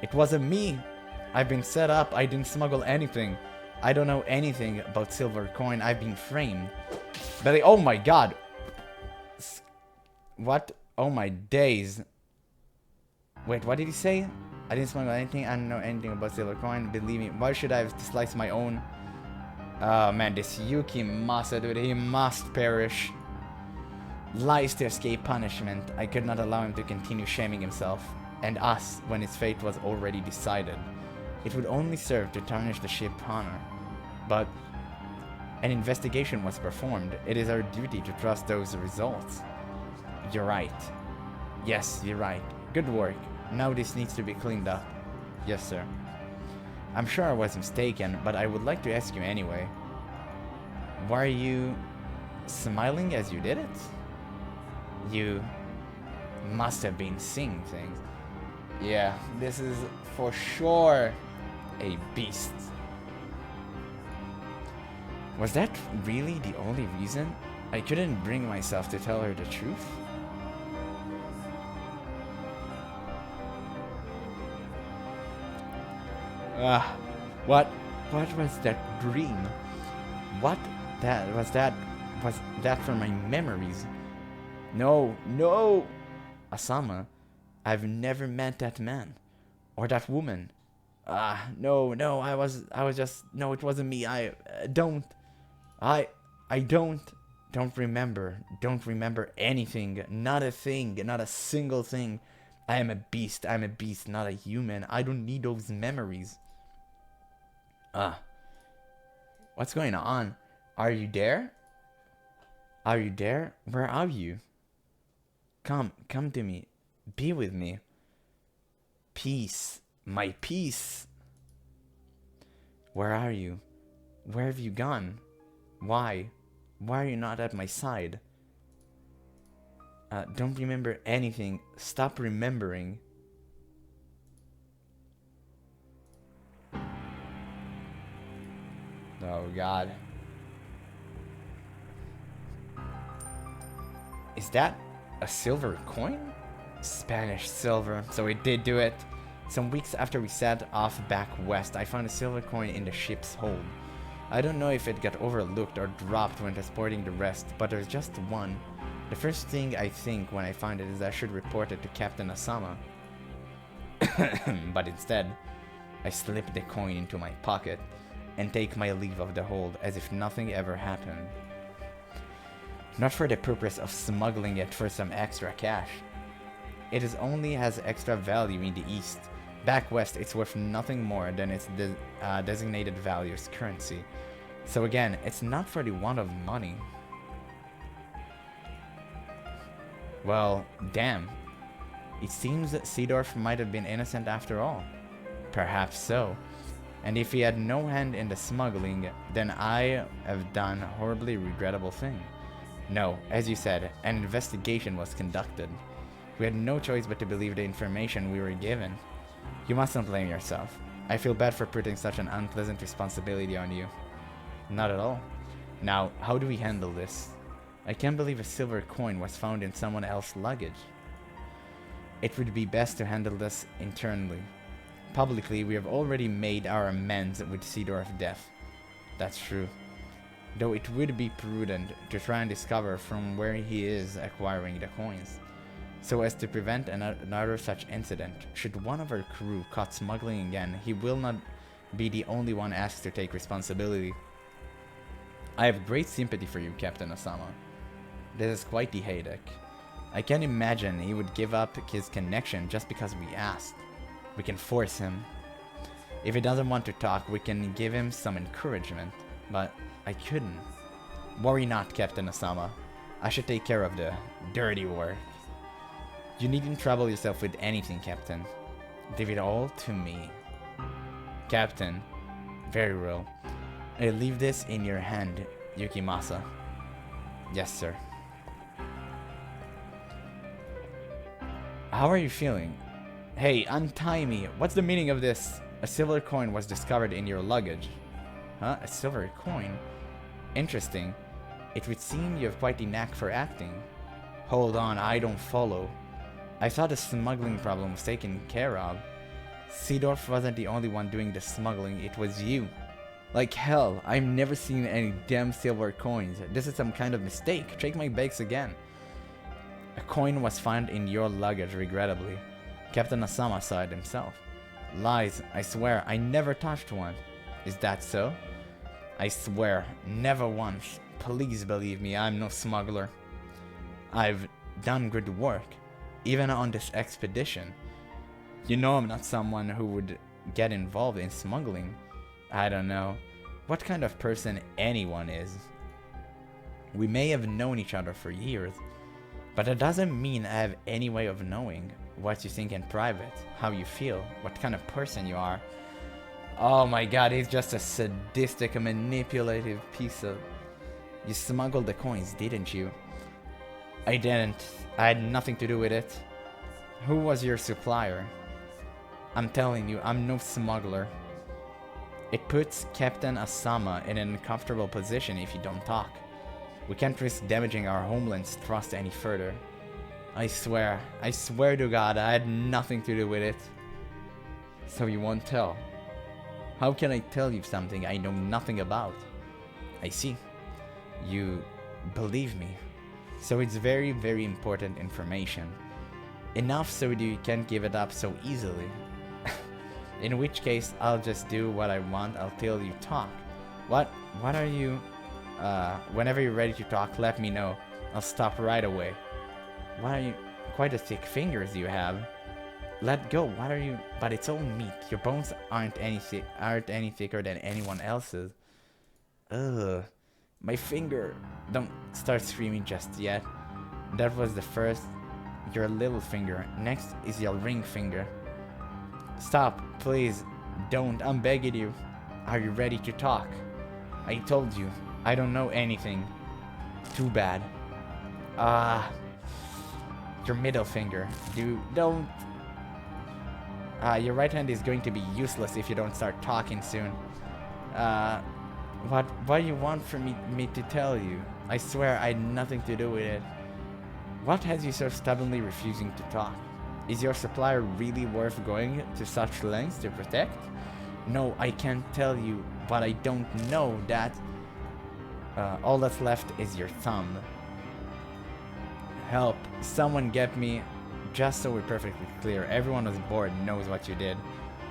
It wasn't me. I've been set up. I didn't smuggle anything. I don't know anything about silver coin. I've been framed. But oh my god. What? Oh my days. Wait, what did he say? I didn't smuggle anything. I don't know anything about silver coin. Believe me. Why should I have to slice my own? Oh man, this Yuki must, dude. He must perish. Lies to escape punishment. I could not allow him to continue shaming himself and us when his fate was already decided. It would only serve to tarnish the ship's honor. But an investigation was performed. It is our duty to trust those results. You're right. Yes, you're right. Good work. Now this needs to be cleaned up. Yes, sir. I'm sure I was mistaken, but I would like to ask you anyway. Were you smiling as you did it? You must have been seeing things. Yeah, this is for sure a beast. Was that really the only reason? I couldn't bring myself to tell her the truth. What was that dream? Was that from my memories? No. Asama, I've never met that man. Or that woman. No, I was just, no, it wasn't me. I don't remember anything. Not a thing, not a single thing. I am a beast, not a human. I don't need those memories. What's going on? Are you there? Are you there? Where are you? Come to me. Be with me. Peace. My peace. Where are you? Where have you gone? Why? Why are you not at my side? Don't remember anything. Stop remembering. Oh god. Is that a silver coin? Spanish silver. So we did do it. Some weeks after we set off back west, I found a silver coin in the ship's hold. I don't know if it got overlooked or dropped when transporting the rest, but there's just one. The first thing I think when I find it is I should report it to Captain Asama. But instead, I slip the coin into my pocket and take my leave of the hold as if nothing ever happened. Not for the purpose of smuggling it for some extra cash. It is only has extra value in the east. Back west, it's worth nothing more than its designated value as currency. So again, it's not for the want of money. Well, damn. It seems that Seedorf might have been innocent after all. Perhaps so. And if he had no hand in the smuggling, then I have done a horribly regrettable thing. No, as you said, an investigation was conducted. We had no choice but to believe the information we were given. You mustn't blame yourself. I feel bad for putting such an unpleasant responsibility on you. Not at all. Now, how do we handle this? I can't believe a silver coin was found in someone else's luggage. It would be best to handle this internally. Publicly, we have already made our amends with Seedorf's death. That's true. Though it would be prudent to try and discover from where he is acquiring the coins, so as to prevent another such incident. Should one of our crew caught smuggling again, he will not be the only one asked to take responsibility. I have great sympathy for you, Captain Asama. This is quite the headache. I can't imagine he would give up his connection just because we asked. We can force him. If he doesn't want to talk, we can give him some encouragement, but I couldn't. Worry not, Captain Asama. I should take care of the dirty work. You needn't trouble yourself with anything, Captain. Leave it all to me. Captain. Very well. I leave this in your hand, Yukimasa. Yes, sir. How are you feeling? Hey, untie me. What's the meaning of this? A silver coin was discovered in your luggage. Huh? A silver coin? Interesting. It would seem you have quite the knack for acting. Hold on, I don't follow. I thought the smuggling problem was taken care of. Seedorf wasn't the only one doing the smuggling, it was you. Like hell, I've never seen any damn silver coins. This is some kind of mistake. Check my bags again. A coin was found in your luggage, regrettably. Captain Asama saw it himself. Lies, I swear, I never touched one. Is that so? I swear, never once. Please believe me, I'm no smuggler. I've done good work, even on this expedition. You know I'm not someone who would get involved in smuggling. I don't know what kind of person anyone is. We may have known each other for years, but that doesn't mean I have any way of knowing what you think in private, how you feel, what kind of person you are. Oh my god, he's just a sadistic, manipulative piece of... You smuggled the coins, didn't you? I didn't. I had nothing to do with it. Who was your supplier? I'm telling you, I'm no smuggler. It puts Captain Asama in an uncomfortable position if you don't talk. We can't risk damaging our homeland's trust any further. I swear to God, I had nothing to do with it. So you won't tell? How can I tell you something I know nothing about? I see. You believe me. So it's very, very important information. Enough so you can't give it up so easily. In which case, I'll just do what I want until you talk. What are you... whenever you're ready to talk, let me know. I'll stop right away. Why are you... Quite a thick fingers you have. Let go, what are you... But it's all meat. Your bones aren't any thicker than anyone else's. Ugh. My finger... Don't start screaming just yet. That was the first... Your little finger. Next is your ring finger. Stop, please. Don't, I'm begging you. Are you ready to talk? I told you, I don't know anything. Too bad. Your middle finger. Don't... your right hand is going to be useless if you don't start talking soon. What do you want for me to tell you? I swear I had nothing to do with it. What has you so stubbornly refusing to talk? Is your supplier really worth going to such lengths to protect? No, I can't tell you, but I don't know that. All that's left is your thumb. Help, someone get me. Just so we're perfectly clear, everyone was bored and knows what you did.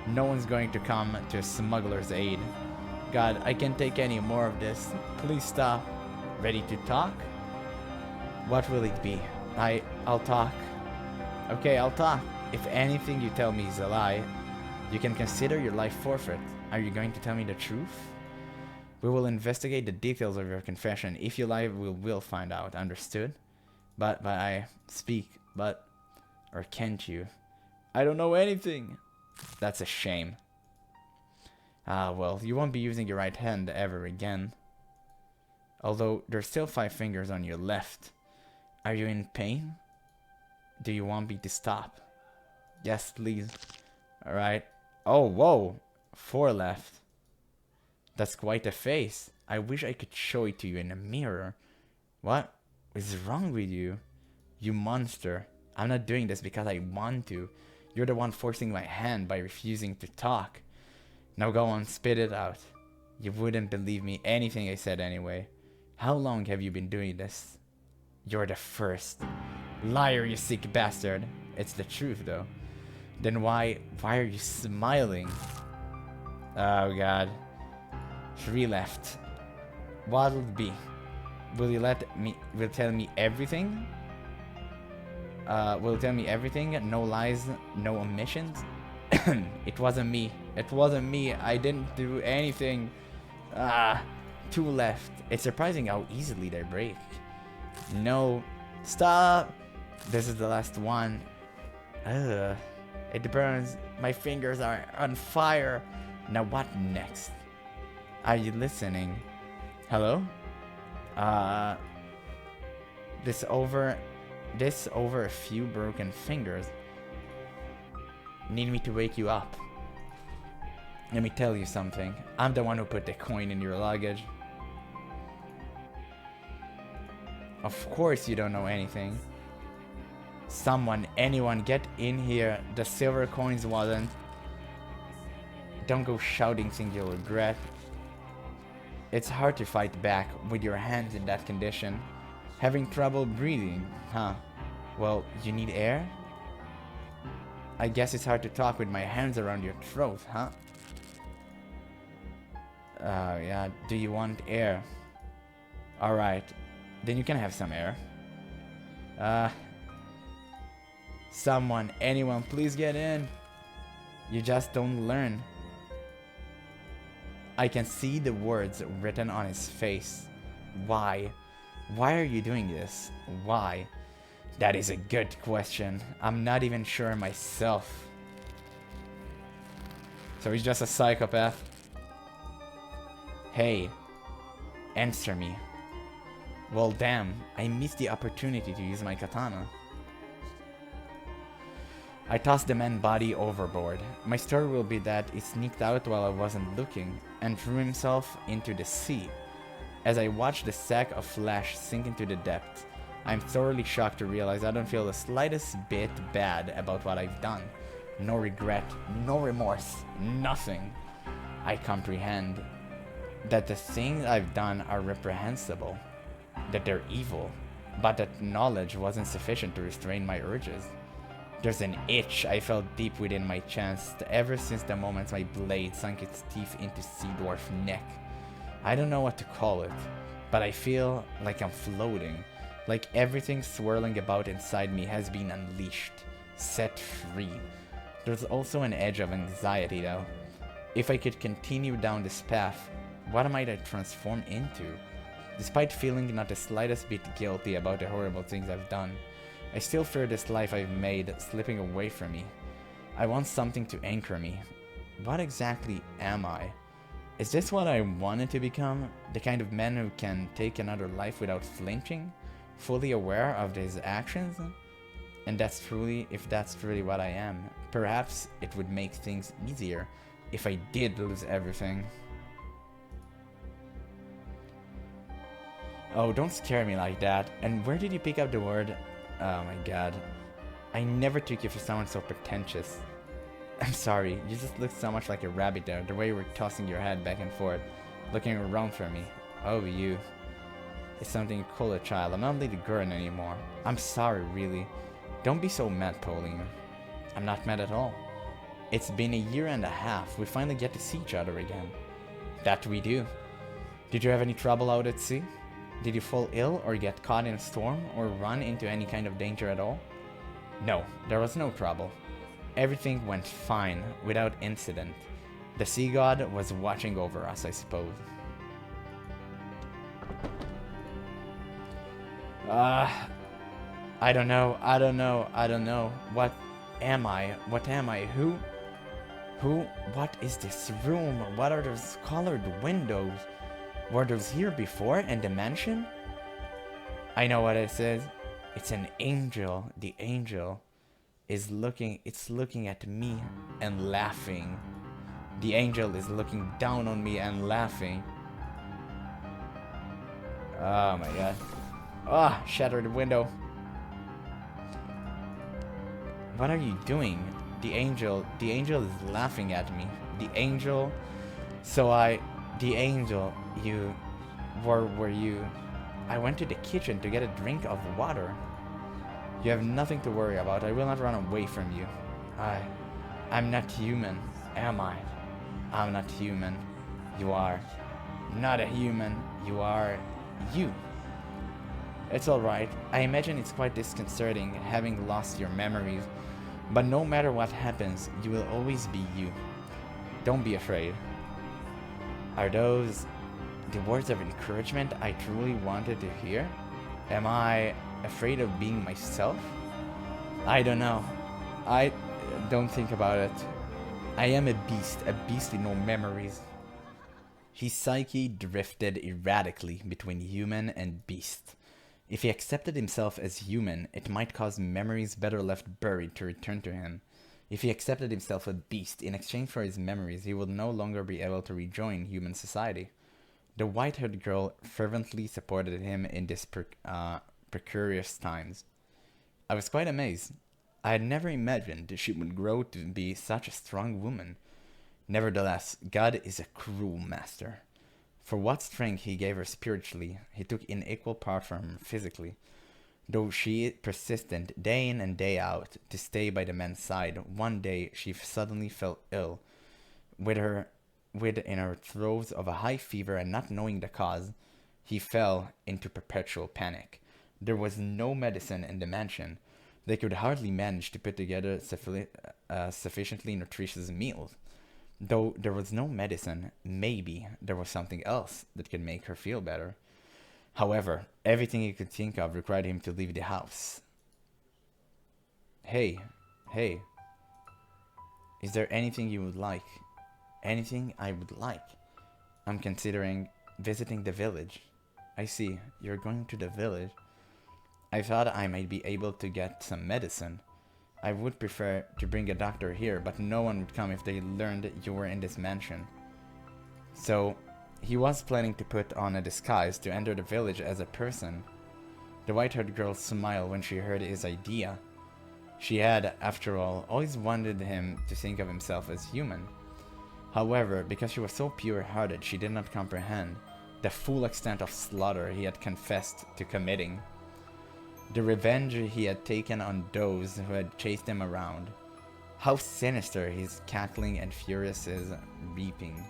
No one's going to come to a smuggler's aid. God, I can't take any more of this. Please stop. Ready to talk? What will it be? I'll talk. Okay, I'll talk. If anything you tell me is a lie, you can consider your life forfeit. Are you going to tell me the truth? We will investigate the details of your confession. If you lie, we will find out. Understood? But I speak, but... Or can't you? I don't know anything. That's a shame. Ah, well, you won't be using your right hand ever again. Although, there's still 5 fingers on your left. Are you in pain? Do you want me to stop? Yes, please. Alright. Oh, whoa. 4 left. That's quite a face. I wish I could show it to you in a mirror. What is wrong with you? You monster. I'm not doing this because I want to. You're the one forcing my hand by refusing to talk. Now go on, spit it out. You wouldn't believe me anything I said anyway. How long have you been doing this? You're the first. Liar, you sick bastard. It's the truth, though. Then why are you smiling? Oh, God. 3 left. What'll it be? Will you tell me everything? Will you tell me everything? No lies, no omissions? It wasn't me. It wasn't me. I didn't do anything. 2 left. It's surprising how easily they break. No. Stop! This is the last one. Ugh. It burns. My fingers are on fire. Now what next? Are you listening? Hello? This over a few broken fingers. Need me to wake you up? Let me tell you something. I'm the one who put the coin in your luggage. Of course you don't know anything. Anyone get in here. The silver coins wasn't. Don't go shouting things you'll regret. It's hard to fight back with your hands in that condition. Having trouble breathing, huh? Well, you need air? I guess it's hard to talk with my hands around your throat, huh? Yeah, do you want air? Alright, then you can have some air. Anyone, please get in. You just don't learn. I can see the words written on his face. Why? Why are you doing this? Why? That is a good question. I'm not even sure myself. So he's just a psychopath. Hey, answer me. Well, damn, I missed the opportunity to use my katana. I tossed the man's body overboard. My story will be that he sneaked out while I wasn't looking and threw himself into the sea. As I watched the sack of flesh sink into the depths, I'm thoroughly shocked to realize I don't feel the slightest bit bad about what I've done. No regret, no remorse, nothing. I comprehend that the things I've done are reprehensible, that they're evil, but that knowledge wasn't sufficient to restrain my urges. There's an itch I felt deep within my chest ever since the moment my blade sunk its teeth into Sea Dwarf's neck. I don't know what to call it, but I feel like I'm floating, like everything swirling about inside me has been unleashed, set free. There's also an edge of anxiety though. If I could continue down this path, what might I transform into? Despite feeling not the slightest bit guilty about the horrible things I've done, I still fear this life I've made slipping away from me. I want something to anchor me. What exactly am I? Is this what I wanted to become? The kind of man who can take another life without flinching? Fully aware of his actions? And if that's truly what I am, perhaps it would make things easier if I did lose everything. Oh, don't scare me like that. And where did you pick up the word? Oh my god. I never took you for someone so pretentious. I'm sorry, you just look so much like a rabbit there, the way you were tossing your head back and forth, looking around for me. Oh, you. It's something you call a child. I'm not Lady Gurren anymore. I'm sorry, really. Don't be so mad, Pauline. I'm not mad at all. It's been a year and a half. We finally get to see each other again. That we do. Did you have any trouble out at sea? Did you fall ill or get caught in a storm or run into any kind of danger at all? No, there was no trouble. Everything went fine, without incident. The sea god was watching over us, I suppose. I don't know. What am I? Who? What is this room? What are those colored windows? Were those here before in the mansion? I know what it says. It's an angel. The angel is looking at me and laughing. The angel is looking down on me and laughing. Oh my god. Ah, shattered the window. What are you doing? The angel is laughing at me. The angel, you, were you? I went to the kitchen to get a drink of water. You have nothing to worry about. I will not run away from you. I'm not human, am I? I'm not human. You are not a human. You are you. It's alright. I imagine it's quite disconcerting having lost your memories, but no matter what happens, you will always be you. Don't be afraid. Are those the words of encouragement I truly wanted to hear? Am I afraid of being myself? I don't know. I don't think about it. I am a beast with no memories. His psyche drifted erratically between human and beast. If he accepted himself as human, it might cause memories better left buried to return to him. If he accepted himself a beast, in exchange for his memories, he would no longer be able to rejoin human society. The white-haired girl fervently supported him in these precarious times. I was quite amazed. I had never imagined she would grow to be such a strong woman. Nevertheless, God is a cruel master. For what strength he gave her spiritually, he took in equal part from her physically. Though she persisted day in and day out to stay by the man's side, one day she suddenly fell ill. In her throes of a high fever and not knowing the cause, he fell into perpetual panic. There was no medicine in the mansion. They could hardly manage to put together sufficiently nutritious meals. Though there was no medicine, maybe there was something else that could make her feel better. However, everything he could think of required him to leave the house. Hey. Is there anything you would like? Anything I would like? I'm considering visiting the village. I see, you're going to the village. I thought I might be able to get some medicine. I would prefer to bring a doctor here, but no one would come if they learned you were in this mansion. So, he was planning to put on a disguise to enter the village as a person. The white-haired girl smiled when she heard his idea. She had, after all, always wanted him to think of himself as human. However, because she was so pure-hearted, she did not comprehend the full extent of slaughter he had confessed to committing. The revenge he had taken on those who had chased him around. How sinister his cackling and furious his reaping.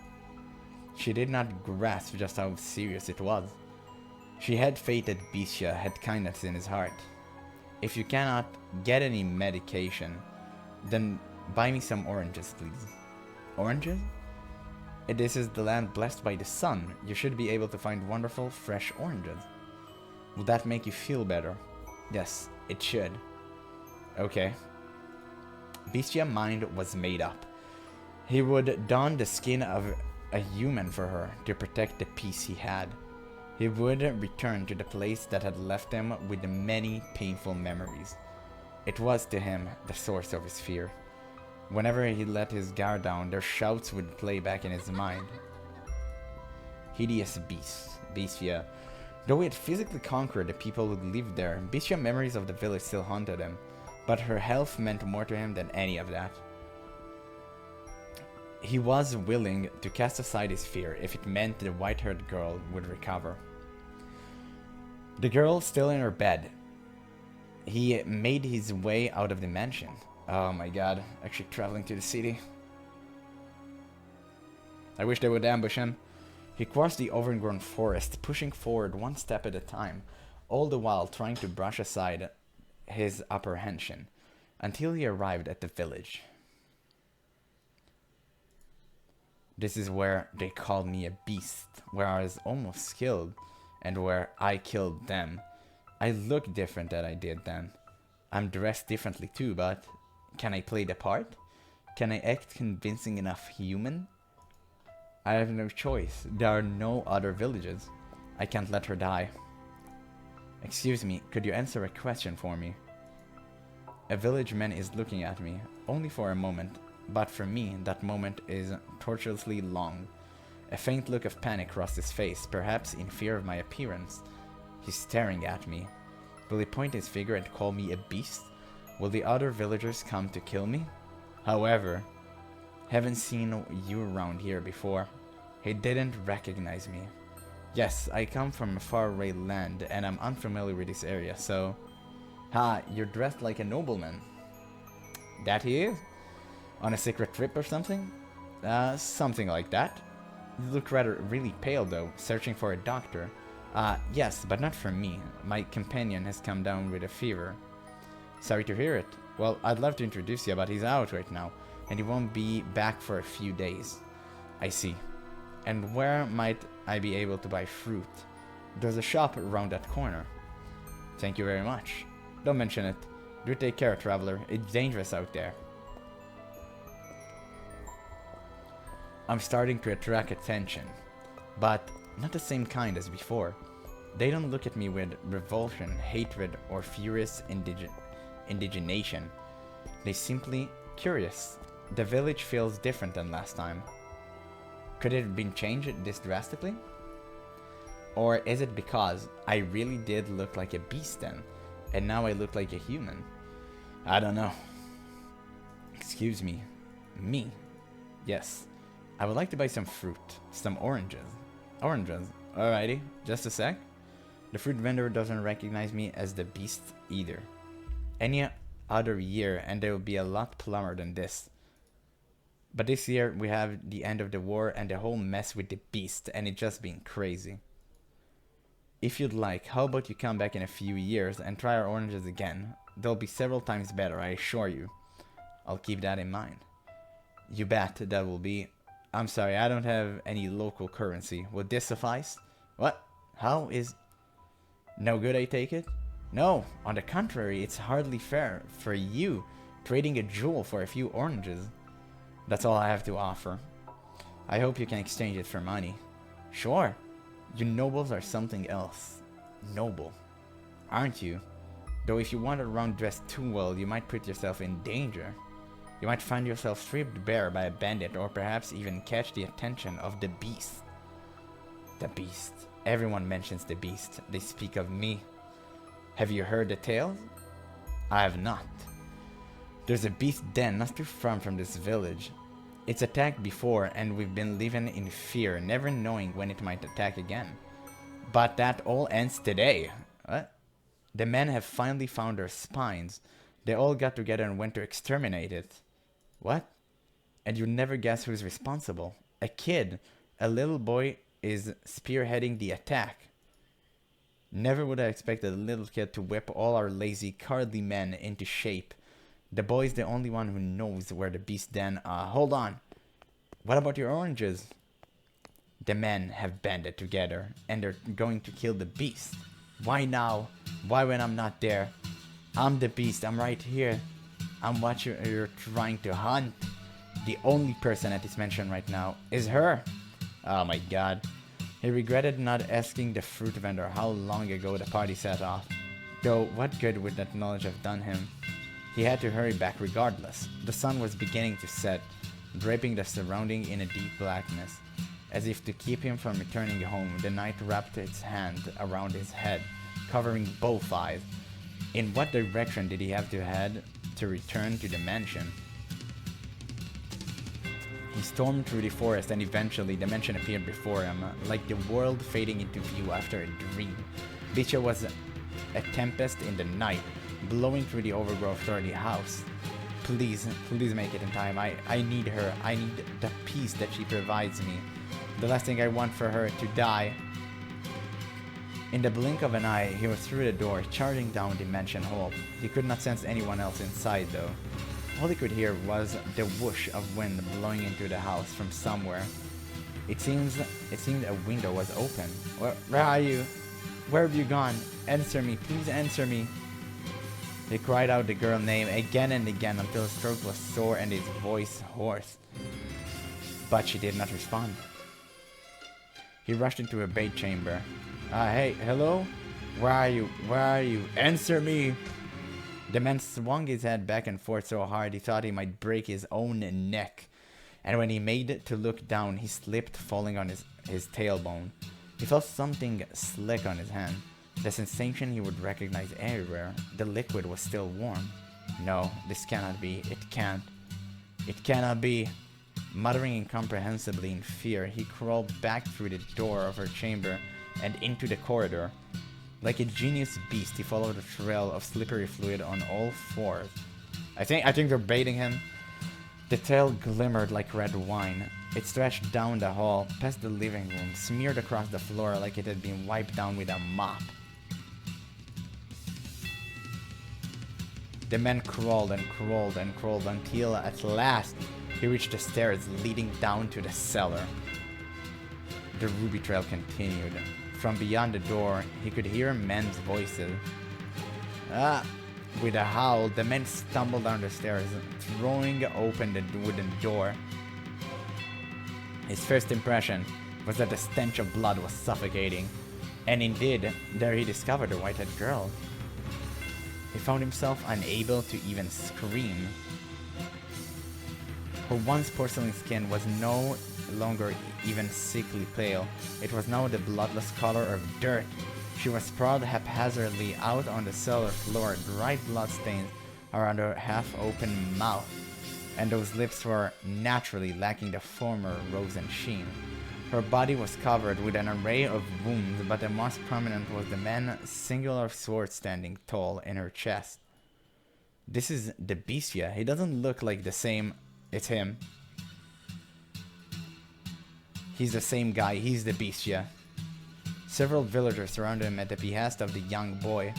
She did not grasp just how serious it was. She had faith that Bistia had kindness in his heart. If you cannot get any medication, then buy me some oranges, please. Oranges? This is the land blessed by the sun. You should be able to find wonderful, fresh oranges. Will that make you feel better? Yes, it should. Okay. Bistia's mind was made up. He would don the skin of a human for her to protect the peace he had. He would return to the place that had left him with many painful memories. It was to him the source of his fear. Whenever he let his guard down, their shouts would play back in his mind. Hideous beasts, Bistia. Though he had physically conquered the people who lived there, Bistia's memories of the village still haunted him. but her health meant more to him than any of that. He was willing to cast aside his fear if it meant the white-haired girl would recover. The girl still in her bed. He made his way out of the mansion. Oh my god, actually traveling to the city. I wish they would ambush him. He crossed the overgrown forest, pushing forward one step at a time, all the while trying to brush aside his apprehension, until he arrived at the village. This is where they called me a beast, where I was almost skilled, and where I killed them. I look different than I did then. I'm dressed differently too, but can I play the part? Can I act convincing enough human? I have no choice. There are no other villages. I can't let her die. Excuse me, could you answer a question for me? A village man is looking at me, only for a moment, but for me that moment is tortuously long. A faint look of panic crossed his face, perhaps in fear of my appearance. He's staring at me. Will he point his finger and call me a beast? Will the other villagers come to kill me? However, haven't seen you around here before. He didn't recognize me. Yes, I come from a faraway land and I'm unfamiliar with this area, so... Ha, you're dressed like a nobleman. That he is? On a secret trip or something? Something like that. You look rather really pale though, searching for a doctor. Yes, but not for me. My companion has come down with a fever. Sorry to hear it. Well, I'd love to introduce you, but he's out right now, and he won't be back for a few days. I see. And where might I be able to buy fruit? There's a shop around that corner. Thank you very much. Don't mention it. Do take care, traveler. It's dangerous out there. I'm starting to attract attention, but not the same kind as before. They don't look at me with revulsion, hatred, or furious indignation. They simply curious. The village feels different than last time. Could it have been changed this drastically? Or is it because I really did look like a beast then, and now I look like a human? I don't know. Excuse me. Me? Yes. I would like to buy some fruit. Some oranges. Oranges. Alrighty. Just a sec. The fruit vendor doesn't recognize me as the beast either. Any other year and they would be a lot plumber than this. But this year we have the end of the war and the whole mess with the beast, and it just been crazy. If you'd like, how about you come back in a few years and try our oranges again? They'll be several times better, I assure you. I'll keep that in mind. You bet that will be. I'm sorry, I don't have any local currency. Would this suffice? What? How is... No good, I take it? No, on the contrary, it's hardly fair for you trading a jewel for a few oranges. That's all I have to offer. I hope you can exchange it for money. Sure. You nobles are something else. Noble. Aren't you? Though if you wander around dressed too well, you might put yourself in danger. You might find yourself stripped bare by a bandit, or perhaps even catch the attention of the beast. The beast. Everyone mentions the beast. They speak of me. Have you heard the tales? I have not. There's a beast den not too far from this village. It's attacked before, and we've been living in fear, never knowing when it might attack again. But that all ends today. What? The men have finally found their spines. They all got together and went to exterminate it. What? And you'll never guess who's responsible. A kid. A little boy is spearheading the attack. Never would I expect a little kid to whip all our lazy, cowardly men into shape. The boy's the only one who knows where the beast den... hold on. What about your oranges? The men have banded together, and they're going to kill the beast. Why now? Why when I'm not there? I'm the beast, I'm right here. I'm what you're trying to hunt. The only person at this mansion right now is her. Oh my god. He regretted not asking the fruit vendor how long ago the party set off. Though, what good would that knowledge have done him? He had to hurry back regardless. The sun was beginning to set, draping the surrounding in a deep blackness. As if to keep him from returning home, the night wrapped its hand around his head, covering both eyes. In what direction did he have to head? to return to the mansion. He stormed through the forest and eventually the mansion appeared before him, like the world fading into view after a dream. Bistia was a tempest in the night, blowing through the overgrowth toward the house. Please make it in time. I need her. I need the peace that she provides me. The last thing I want for her to die. In the blink of an eye, he was through the door, charging down the mansion hall. He could not sense anyone else inside, though. All he could hear was the whoosh of wind blowing into the house from somewhere. It seemed a window was open. Where are you? Where have you gone? Answer me, please answer me. He cried out the girl's name again and again until his throat was sore and his voice hoarse. But she did not respond. He rushed into her bed chamber. Hey, hello? Where are you? Where are you? Answer me! The man swung his head back and forth so hard he thought he might break his own neck. And when he made to look down, he slipped, falling on his tailbone. He felt something slick on his hand. The sensation he would recognize everywhere. The liquid was still warm. No, this cannot be. It can't. It cannot be. Muttering incomprehensibly in fear, he crawled back through the door of her chamber and into the corridor. Like a genius beast, he followed a trail of slippery fluid on all fours. I think they're baiting him. The tail glimmered like red wine. It stretched down the hall, past the living room, smeared across the floor like it had been wiped down with a mop. The man crawled and crawled and crawled until, at last, he reached the stairs leading down to the cellar. The ruby trail continued. From beyond the door, he could hear men's voices. With a howl, the man stumbled down the stairs, throwing open the wooden door. His first impression was that the stench of blood was suffocating, and indeed, there he discovered the white-haired girl. He found himself unable to even scream. Her once porcelain skin was no longer even sickly pale. It was now the bloodless color of dirt. She was sprawled haphazardly out on the cellar floor, dried bloodstains around her half-open mouth, and those lips were naturally lacking the former rose and sheen. Her body was covered with an array of wounds, but the most prominent was the man's singular sword standing tall in her chest. This is the Bestia. He doesn't look like the same. It's him. He's the same guy. He's the Bestia. Several villagers surrounded him at the behest of the young boy.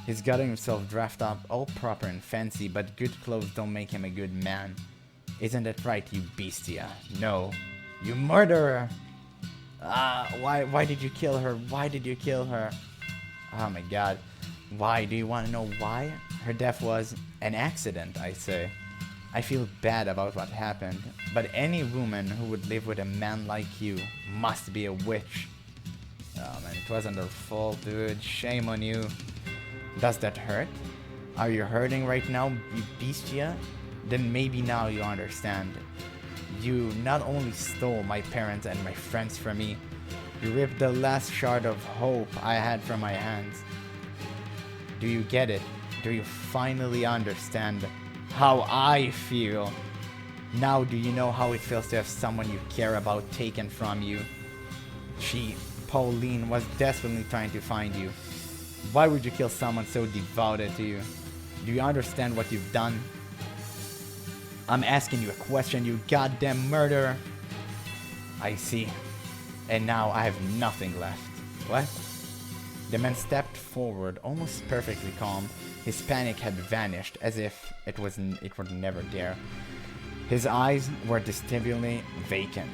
He's gotten himself dressed up all proper and fancy, but good clothes don't make him a good man. Isn't that right, you Bestia? No. You murderer! Why did you kill her? Why did you kill her? Oh my god. Why? Do you want to know why? Her death was an accident, I say. I feel bad about what happened, but any woman who would live with a man like you must be a witch. Oh man, it wasn't her fault, dude. Shame on you. Does that hurt? Are you hurting right now, you Bestia? Then maybe now you understand. You not only stole my parents and my friends from me, you ripped the last shard of hope I had from my hands. Do you get it? Do you finally understand how I feel? Now do you know how it feels to have someone you care about taken from you? She, Pauline, was desperately trying to find you. Why would you kill someone so devoted to you? Do you understand what you've done? I'm asking you a question, you goddamn murderer. I see. And now I have nothing left. What? The man stepped forward, almost perfectly calm. His panic had vanished, as if it would never there. His eyes were distinctly vacant.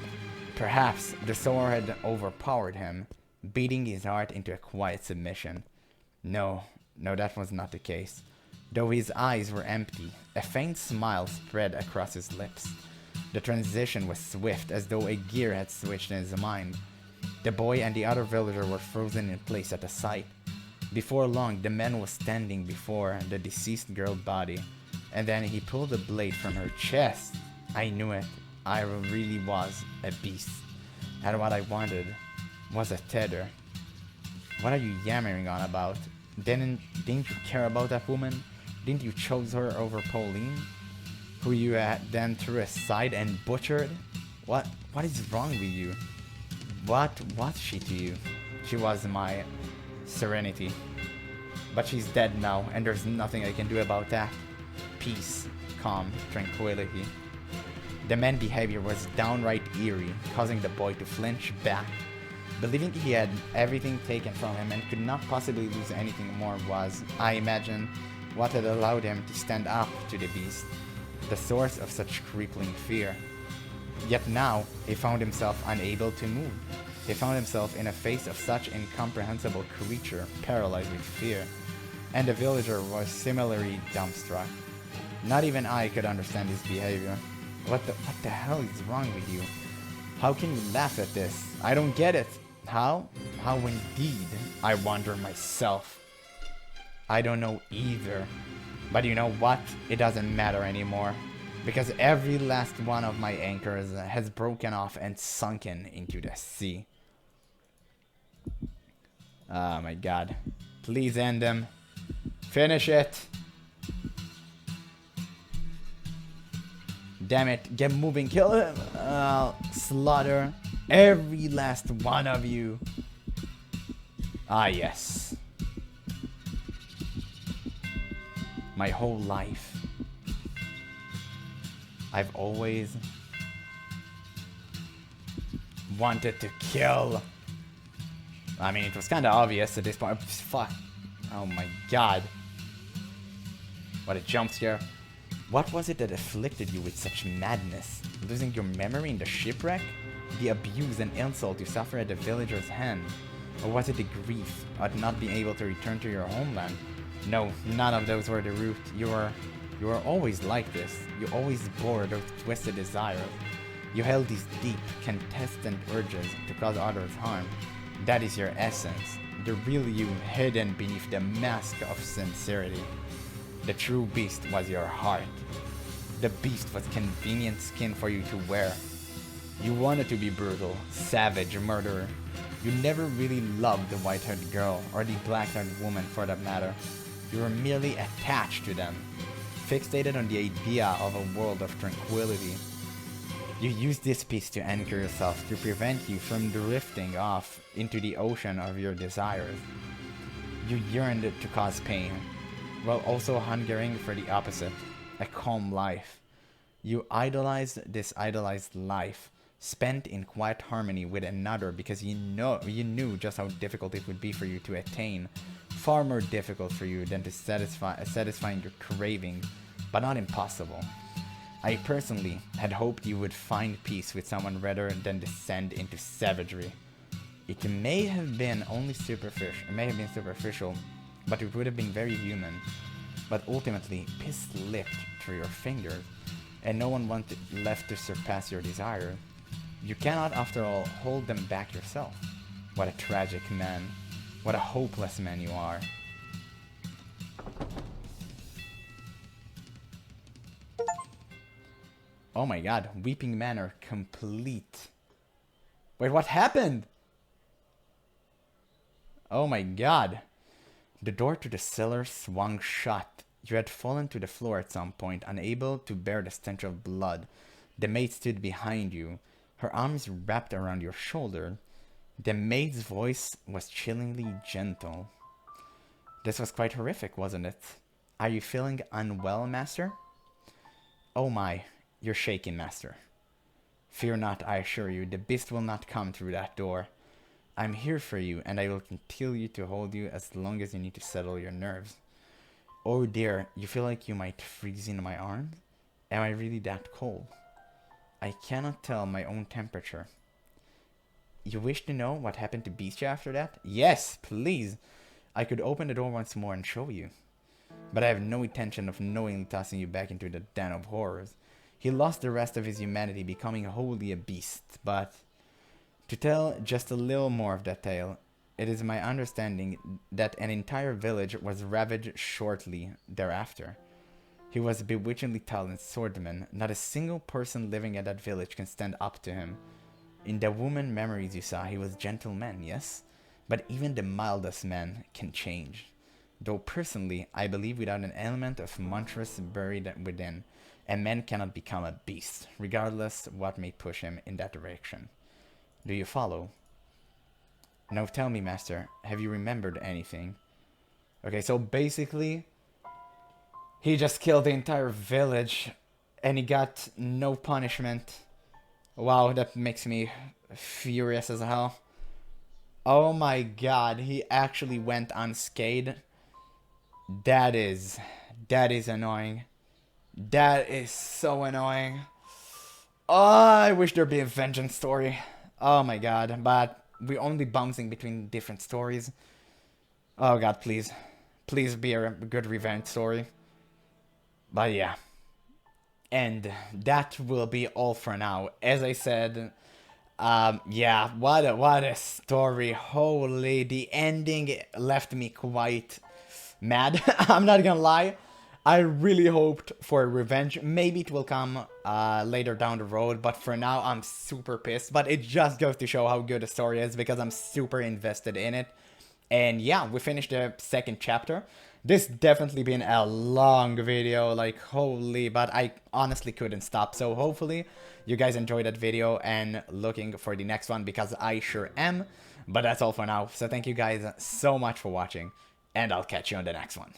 Perhaps the sorrow had overpowered him, beating his heart into a quiet submission. No, that was not the case. Though his eyes were empty, a faint smile spread across his lips. The transition was swift, as though a gear had switched in his mind. The boy and the other villager were frozen in place at the sight. Before long, the man was standing before the deceased girl's body, and then he pulled a blade from her chest. I knew it. I really was a beast, and what I wanted was a tether. What are you yammering on about? Didn't you care about that woman? Didn't you choose her over Pauline, who you then threw aside and butchered? What is wrong with you? What was she to you? She was my serenity. But she's dead now, and there's nothing I can do about that. Peace, calm, tranquility. The man's behavior was downright eerie, causing the boy to flinch back. Believing he had everything taken from him and could not possibly lose anything more was, I imagine, what had allowed him to stand up to the beast, the source of such crippling fear. Yet now, he found himself unable to move. He found himself in the face of such incomprehensible creature, paralyzed with fear. And the villager was similarly dumbstruck. Not even I could understand his behavior. What the hell is wrong with you? How can you laugh at this? I don't get it. How? How indeed? I wonder myself. I don't know either. But you know what? It doesn't matter anymore. Because every last one of my anchors has broken off and sunken into the sea. Oh my god. Please end him. Finish it. Damn it. Get moving. Kill him. Slaughter every last one of you. Ah, yes. My whole life, I've always wanted to kill. I mean, it was kind of obvious at this point. Fuck. Oh my god. What a jump scare. What was it that afflicted you with such madness? Losing your memory in the shipwreck? The abuse and insult you suffered at the villager's hand? Or was it the grief at not being able to return to your homeland? No, none of those were the root. You were always like this. You always bore those twisted desires. You held these deep, contestant urges to cause others harm. That is your essence. The real you hidden beneath the mask of sincerity. The true beast was your heart. The beast was convenient skin for you to wear. You wanted to be brutal, savage, murderer. You never really loved the white-haired girl, or the black-haired woman for that matter. You were merely attached to them, fixated on the idea of a world of tranquility. You used this beast to anchor yourself to prevent you from drifting off into the ocean of your desires. You yearned to cause pain, while also hungering for the opposite, a calm life. You idolized this idolized life, spent in quiet harmony with another because you knew just how difficult it would be for you to attain, far more difficult for you than to satisfying your cravings, but not impossible. I personally had hoped you would find peace with someone rather than descend into savagery. It may have been superficial, but it would have been very human. But ultimately, peace slipped through your fingers, and no one wanted left to surpass your desire. You cannot, after all, hold them back yourself. What a tragic man. What a hopeless man you are. Oh my god, Weeping Manor complete. Wait, what happened? Oh my god. The door to the cellar swung shut. You had fallen to the floor at some point, unable to bear the stench of blood. The maid stood behind you, her arms wrapped around your shoulder. The maid's voice was chillingly gentle. This was quite horrific, wasn't it? Are you feeling unwell, master? Oh my, you're shaking, master. Fear not, I assure you, the beast will not come through that door. I'm here for you, and I will continue to hold you as long as you need to settle your nerves. Oh dear, you feel like you might freeze in my arms? Am I really that cold? I cannot tell my own temperature. You wish to know what happened to Beastia after that? Yes, please! I could open the door once more and show you. But I have no intention of knowingly tossing you back into the den of horrors. He lost the rest of his humanity, becoming wholly a beast, but... To tell just a little more of that tale, it is my understanding that an entire village was ravaged shortly thereafter. He was a bewitchingly talented swordsman. Not a single person living at that village can stand up to him. In the woman memories you saw, he was gentleman, yes? But even the mildest man can change. Though personally, I believe without an element of monstrous buried within, a man cannot become a beast, regardless what may push him in that direction. Do you follow? Now tell me, master, have you remembered anything? Okay, so basically, he just killed the entire village, and he got no punishment. Wow, that makes me furious as hell. Oh my god, he actually went unscathed. That is... That is annoying. That is so annoying. Oh, I wish there'd be a vengeance story. Oh my god, but we're only bouncing between different stories. Oh god, please. Please be a good revenge story. But yeah. And that will be all for now. As I said, yeah, what a story. Holy, the ending left me quite mad. I'm not gonna lie. I really hoped for revenge. Maybe it will come later down the road, but for now I'm super pissed. But it just goes to show how good the story is because I'm super invested in it. And yeah, we finished the second chapter. This definitely been a long video, like holy, but I honestly couldn't stop. So hopefully you guys enjoyed that video and looking for the next one because I sure am. But that's all for now. So thank you guys so much for watching and I'll catch you on the next one.